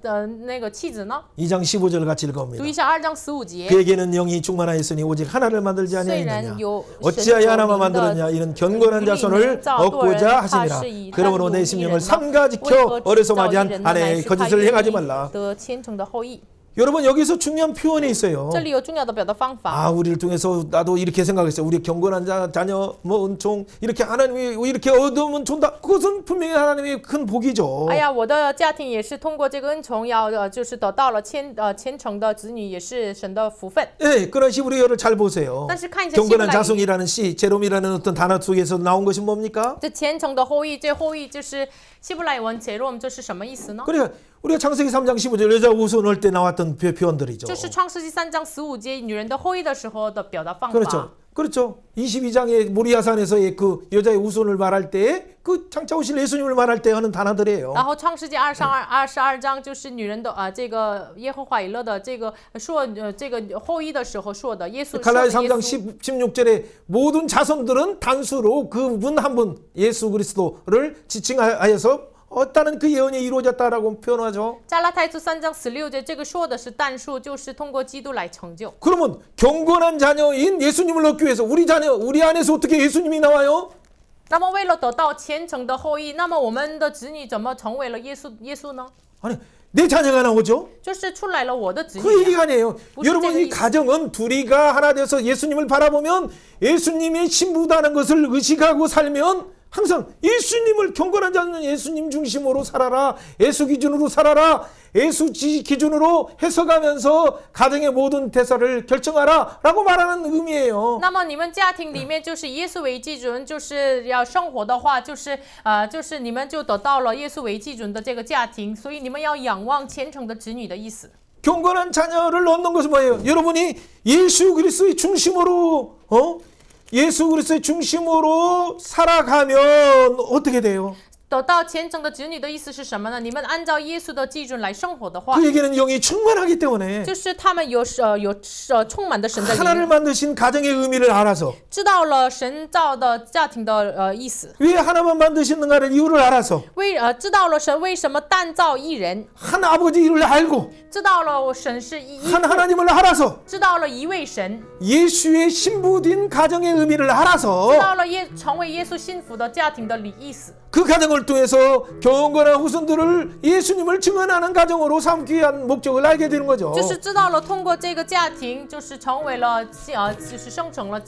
那个妻子呢？ 2장 15절 같이 읽어봅니다. 读一下2章15节。 그에게는 영이 충만하였으니 오직 하나를 만들지 虽然 아니하였느냐. 有 어찌하여 하나만 만들었냐. 이는 견고한 자손을 얻고자 하심이라. 그러므로 내 심령을 삼가 지켜 어려서 맞이한 아내의 거짓을 행하지 말라. 得虔诚的后裔。 여러분 여기서 중요한 표현이 있어요. 这里有重要的表达方法。 아 우리를 통해서 나도 이렇게 생각했어요. 우리 경건한 자녀 뭐 은총 이렇게 하나님이 이렇게 얻으면 좋다. 그것은 분명히 하나님의 큰 복이죠. 哎呀，我的家庭也是通过这个恩宠，就是得到了虔诚的子女，也是神的福分。 예, 그런 히브리어를 잘 보세요. 但是看一下希伯 경건한 来语， 자손이라는 시, 제롬이라는 어떤 단어 속에서 나온 것이 뭡니까? 这虔诚的后裔，这后裔就是希伯来文杰罗姆，这是什么意思呢？ 그러니까 우리가 창세기 3장 15절 여자 우선할 때 나왔던 표현들이죠. 就是创世纪3章15节女人的后裔的时候的表达方法。 그렇죠. 그렇죠. 22장의 모리아산에서의 그 여자의 우선을 말할 때 그 장차 오실 예수님을 말할 때 하는 단어들이에요. 然后创世纪22章就是女人的这个耶和华以勒的这个说这个后裔的时候说的耶稣。 갈라디아 3장 16절에 모든 자손들은 단수로 그분 한 분 예수 그리스도를 지칭하여서 없다는 그 예언이 이루어졌다라고 표현하죠. 加拉太书3章16节，这个说的是单数，就是通过基督来成就。 그러면 경건한 자녀인 예수님을 얻기 위해서 우리 자녀, 우리 안에서 어떻게 예수님이 나와요? 那么为了得到虔诚的后裔，那么我们的子女怎么成为了耶稣呢？ 아니 내 자녀가 나오죠? 就是出来了我的子 그 女。 얘기가 아니에요. 무슨 여러분 이 얘기가 가정은 둘이가 하나 돼서 예수님을 바라보면 예수님이 신부다는 것을 의식하고 살면 항상 예수님을 경건한 자는 예수님 중심으로 살아라. 예수 기준으로 살아라. 예수 기준으로 해석하면서 가정의 모든 대사를 결정하라 라고 말하는 의미예요. 那么你们家庭里面就是耶稣为基准，就是要生活的话，就是你们就得到了耶稣为基准的这个家庭，所以你们要仰望虔诚的子女的意思。 경건한 자녀를 얻는 것은 뭐예요? 여러분이 예수 그리스도의 중심으로 예수 그리스도의 중심으로 살아가면 어떻게 돼요? 得到虔诚的子女的意思是什么呢？你们按照耶稣的基准来生活的话， 그에게는 영이 충만하기 때문에 就是他们有充满的神的 하나를 灵， 만드신 가정의 의미를 알아서 知道了神造的家庭的意思， 왜 하나만 만드시는가를 이유를 알아서 知道了神为什么单造一人， 한 아버지를 알고 知道了神是一 한 하나님을 알아서 知道了一位神， 예수의 신부된 가정의 의미를 知 알아서 道了成为耶稣幸福的家庭的意思。 그 가정을 통해서 경건한 후손들을 예수님을 증언하는 가정으로 삼기 위한 목적을 알게 되는 거죠. 就是知道了，通过这个家庭，就是成为了就是生成了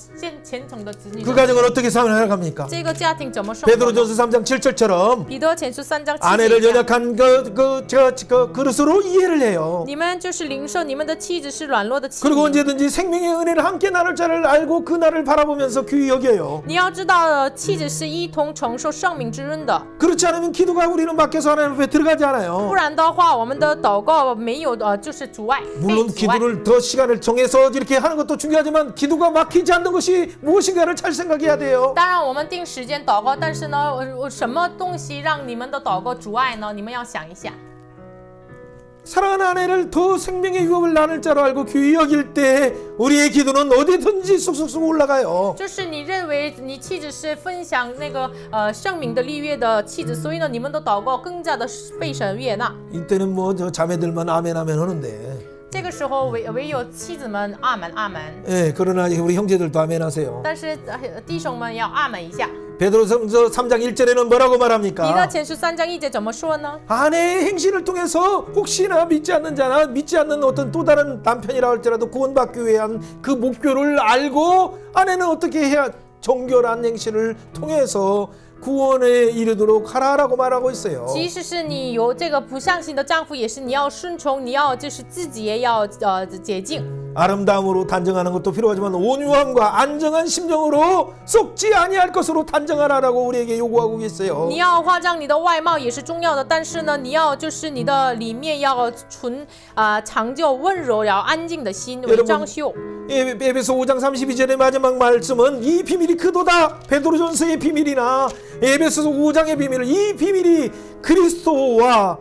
虔诚的子女。 그 가정을 어떻게 살아갑니까? 这个家庭怎么生活呢？ 베드로전서 3장 7절처럼 彼得前书3章7 아내를 节。 연약한 그릇으로 이해를 해요. 你们就是领受你们的妻子是软弱的器 그리고 皿。 언제든지 생명의 은혜를 함께 나눌 자를 알고 그 날을 바라보면서 귀히 여겨요. 你要知道，妻子是一同承受生命之恩的。 그렇지 않으면 기도가 우리는 막혀서 하나님 앞에 들어가지 不 않아요. 然的话，我们的祷告没有就是阻碍，被 물론 阻碍。 기도를 더 시간을 정해서 이렇게 하는 것도 중요하지만 기도가 막히지 않는 것이 무엇인가를 잘 생각해야 돼요. 当然，我们定时间祷告，但是呢，什么东西让你们的祷告阻碍呢？你们要想一下。 사랑하는 아내를 더 생명의 유업을 나눌 자로 알고 귀히 여길 때 우리의 기도는 어디든지 쑥쑥쑥 올라가요. 就是你认为你妻子是分享那个圣名的立约的妻子，所以呢，你们的祷告更加的被神悦纳。 이때는 뭐 저 자매들만 아멘 아멘 하는데 这个时候唯有妻子们阿门阿门， 예, 그러나 우리 형제들도 아멘 하세요. 但是弟兄们要阿门一下。 베드로전서 3장 1절에는 뭐라고 彼得 말합니까? 前书3章1节怎么说呢？ 아내의 행실을 통해서 혹시나 믿지 않는 자나 믿지 않는 어떤 또 다른 남편이라 할지라도 구원받기 위한 그 목표를 알고 아내는 어떻게 해야 정결한 행실을 통해서 구원에 이르도록 하라라고 말하고 있어요. 即使是你有这个不相信的丈夫，也是你要顺从，你要就是自己也要洁净。 아름다움으로 단정하는 것도 필요하지만 온유함과 안정한 심정으로 썩지 아니할 것으로 단정하라라고 우리에게 요구하고 계세요. 你要化妆，你的外貌也是重要的，但是呢，你要就是你的里面要长久温柔，然后安静的心为装修。 에베소 5장 32절의 마지막 말씀은 이 비밀이 크도다. 베드로전서의 비밀이나 에베소 5장의 비밀을 이 비밀이 그리스도와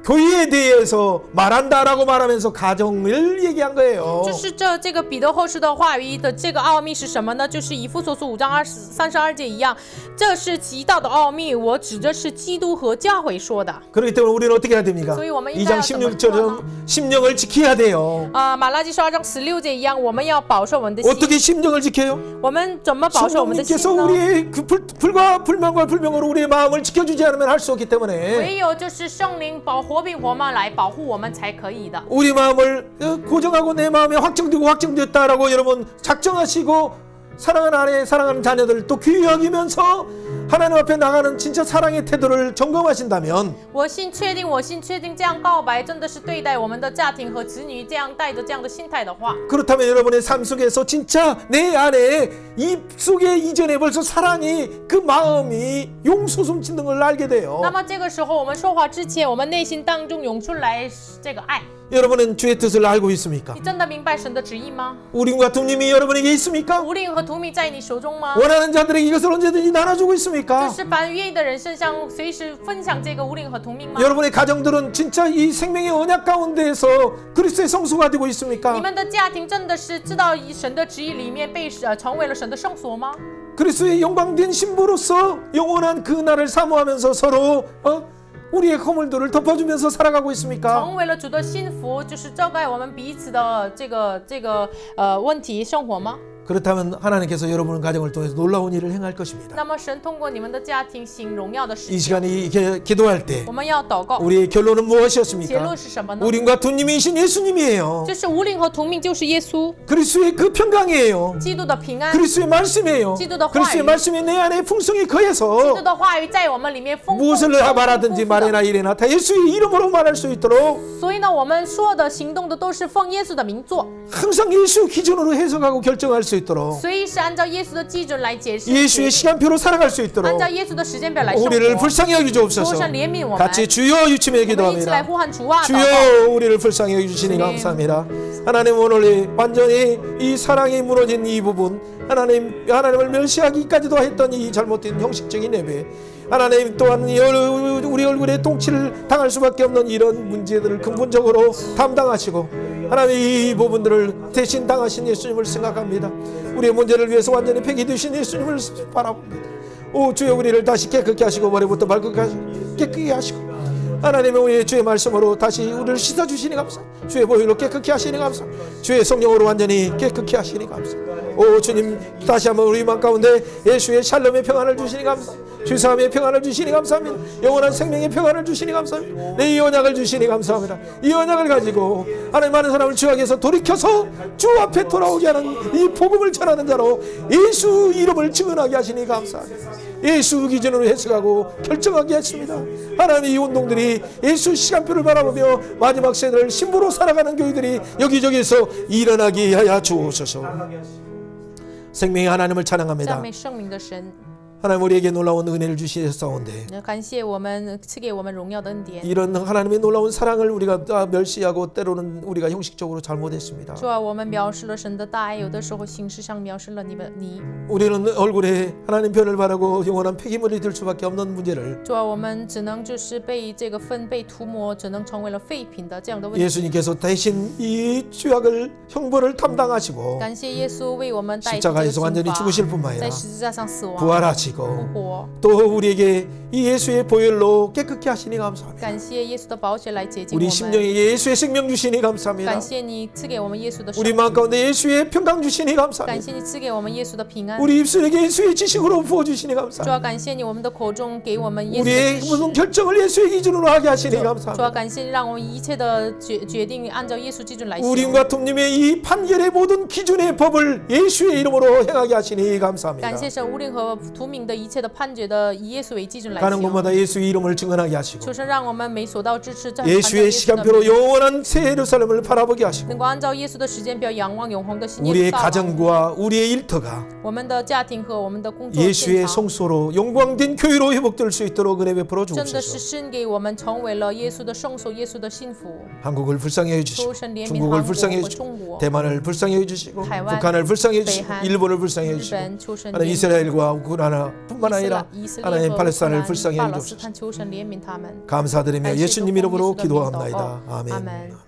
교회에 대해서 말한다라고 말하면서 가정을 얘기한 거예요. 就是这个彼得后书的话语的这个奥秘是什么呢？就是以弗所书5章32节一样，这是极大的奥秘。我指的是基督和教会说的。 그렇기 때문에 우리는 어떻게 해야 됩니까? 所以我们应该 2장 要怎么做呢？ 16절은 심령을 지켜야 돼요. 马拉基书2章16节一样，我们要保守我们的心。 어떻게 심령을 지켜요? 我们怎么保守我们的心 성령님께서 呢？ 우리의 그 불과 불만과 불명으로 우리의 마음을 지켜주지 않으면 할 수 없기 때문에 唯有就是圣灵活饼活马来保护我们才可以的。 우리 마음을 고정하고 내 마음에 확정되고 확정됐다라고 여러분 작정하시고 사랑하는 아내, 사랑하는 자녀들 또 귀히 여기면서 하나님 앞에 나가는 진짜 사랑의 태도를 점검하신다면 我心确定这样告白真的是对待我们的家庭和子女，这样带着这样的心态的话， 그렇다면 여러분의 삶 속에서 진짜 내 안에 입속에 이전에 벌써 사랑이 그 마음이 용솟음 치는 걸 알게 돼요. 那么这个时候我们说话之前，我们内心当中涌出来这个爱。 여러분은 주의 뜻을 알고 있습니까? 你真的明白神的旨意吗？ 우림과 둠님이 여러분에게 있습니까? 无令和图米在你手中吗？ 원하는 자들에게 이것을 언제든지 나눠주고 就 있습니까? 是凡愿意的人身上随时分享这个无令和图命吗？ 여러분의 가정들은 진짜 이 생명의 언약 가운데에서 그리스도의 성소가 되고 你 있습니까? 们的家庭真的是知道神的旨意里面被成为了神的圣所吗？ 그리스도의 영광된 신부로서 영원한 그 날을 사모하면서 서로 우리의 허물들을 덮어주면서 살아가고 있습니까? 成为了主的幸福，就是遮盖我们彼此的这个问题生活吗？ 그렇다면 하나님께서 여러분의 가정을 통해서 놀라운 일을 행할 것입니다. 那么神通过你们的家庭行荣耀的事 이 情。 시간에 기도할 때 我们要祷告， 우리의 결론은 结 무엇이었습니까? 论是什么呢？ 우림과 둠님이신 예수님이에요. 就是无令和图命就是耶稣， 그리스도의 그 평강이에요. 基督的平安， 그리스도의 말씀이에요. 기도의 그리스도의 화语. 말씀이 내 안에 풍성히 基 거해서 督的话语在我们里面丰富。 무엇을 말하든지 丰富的 말해나 이래나 다 예수의 이름으로 말할 수 있도록 所以呢，我们说的、行动的都是奉耶稣的名做， 항상 예수 기준으로 해석하고 결정할 수 있도록 所以是按照耶稣的基准来解释， 예수의 시간표로 살아갈 수 있도록 按照耶稣的时间表来生活。 우리를 불쌍히 求 여기주옵소서. 神怜悯我们， 같이 주여 유침에 我们一起来 기도합니다. 呼喊主啊，祷告。 주여 우리를 불쌍히 여기주시니 주님. 감사합니다. 하나님 오늘 완전히 이 사랑이 무너진 이 부분 하나님을 멸시하기까지도 했던 이 잘못된 형식적인 예배 하나님 또한 우리 얼굴에 똥칠을 당할 수밖에 없는 이런 문제들을 근본적으로 담당하시고 하나님 이 부분들을 대신 당하신 예수님을 생각합니다. 우리의 문제를 위해서 완전히 폐기되신 예수님을 바라봅니다. 오 주여 우리를 다시 깨끗게 하시고 머리부터 발끝까지 깨끗게 하시고 하나님의 우리의 주의 말씀으로 다시 우리를 씻어주시니 감사합니다. 주의 보혈로 깨끗게 하시니 감사합니다. 주의 성령으로 완전히 깨끗게 하시니 감사합니다. 오 주님 다시 한번 우리 맘 가운데 예수의 샬롬의 평안을 주시니 감사합니다. 주사함의 평안을 주시니 감사합니다. 영원한 생명의 평안을 주시니 감사합니다. 내 이 언약을 주시니 감사합니다. 이 언약을 가지고 하나님 많은 사람을 주 앞에서 돌이켜서 주 앞에 돌아오게 하는 이 복음을 전하는 자로 예수 이름을 증언하게 하시니 감사합니다. 예수 기준으로 해석하고 결정하게 하십니다. 하나님 이 운동들이 예수 시간표를 바라보며 마지막 세대를 신부로 살아가는 교회들이 여기저기서 일어나게 하여 주옵소서. 생명의 하나님을 찬양합니다. 赞美圣名的神， 하나님 우리에게 놀라운 은혜를 주시사온데 感谢我们赐给我们荣耀的恩典。 이런 하나님의 놀라운 사랑을 우리가 멸시하고 때로는 우리가 형식적으로 잘못했습니다. 主啊，我们藐视了神的大爱，有的时候形式上藐视了你。 우리는 얼굴에 하나님 편을 바라고 영원한 폐기물이 될 수밖에 없는 문제를 主啊，我们只能就是被这个粪被涂抹，只能成为了废品的这样的问题。 예수님께서 대신 이 죄악을 형벌을 담당하시고 感谢耶稣为我们代替这个 십자가에서 刑 완전히 罚， 죽으실 뿐만 아니라 在十字架上死亡， 부활하시고 复活。 또 우리에게 이 예수의 보혈로 깨끗게 하시니 감사합니다. 感谢耶稣的宝血来洁净我 우리 们。 심령에 예수의 생명 주시니 감사합니다. 感谢你赐给我们耶稣的生 우리 命。 마음 가운데 예수의 평강 주시니 感 감사합니다. 谢你赐给我们耶稣的平安。 우리 입술에게 예수의 지식으로 부어 주시니 主 감사합니다. 要感谢你，我们的口中给我们耶稣 우리의 的知 모든 识。 결정을 예수의 기준으로 하게 하시니 主要 감사합니다. 感谢你，让我们一切的决定按照耶稣基准来行。 우리과 톱님의 이 판결의 모든 기준의 법을 예수의 이름으로 행하게 하시니 感 감사합니다. 谢神无令和图敏的一切的判决的以耶稣为基准来 가는 行。 곳마다 예수의 이름을 증언하게 하시고 求神让我们每所到之处，在 예수의 시간표로 영원한 새 예루살렘을 바라보게 하시고 能够按照耶稣的时间表仰望永恒的新耶 우리의 路撒冷。 가정과 우리의 일터가 我们的家庭和我们的工作现 예수의 场， 성소로 영광된 교회로 회복될 수 있도록 은혜 베풀어 真的是 주옵소서. 神给我们成为了耶稣的圣所，耶稣的幸福。 한국을 불쌍히 求 해주시고 神怜悯 중국을 韩国 불쌍히 和 해주시고 中国、 대만을 불쌍히 해주시고 타이완, 북한을 불쌍히 해주시고北韩, 일본을 불쌍히 日 해주시고 本，求神 하나님 怜悯 이스라엘과 우크라이나뿐만 아니라 以色列 하나님 和 팔레스타인을 乌克兰 불쌍히 巴勒 해주옵소서. 斯坦，求神怜悯他们。 감사드리며 感谢 예수님 主奉 이름으로 耶稣的名祷告。 기도합나이다. 아멘. 아멘.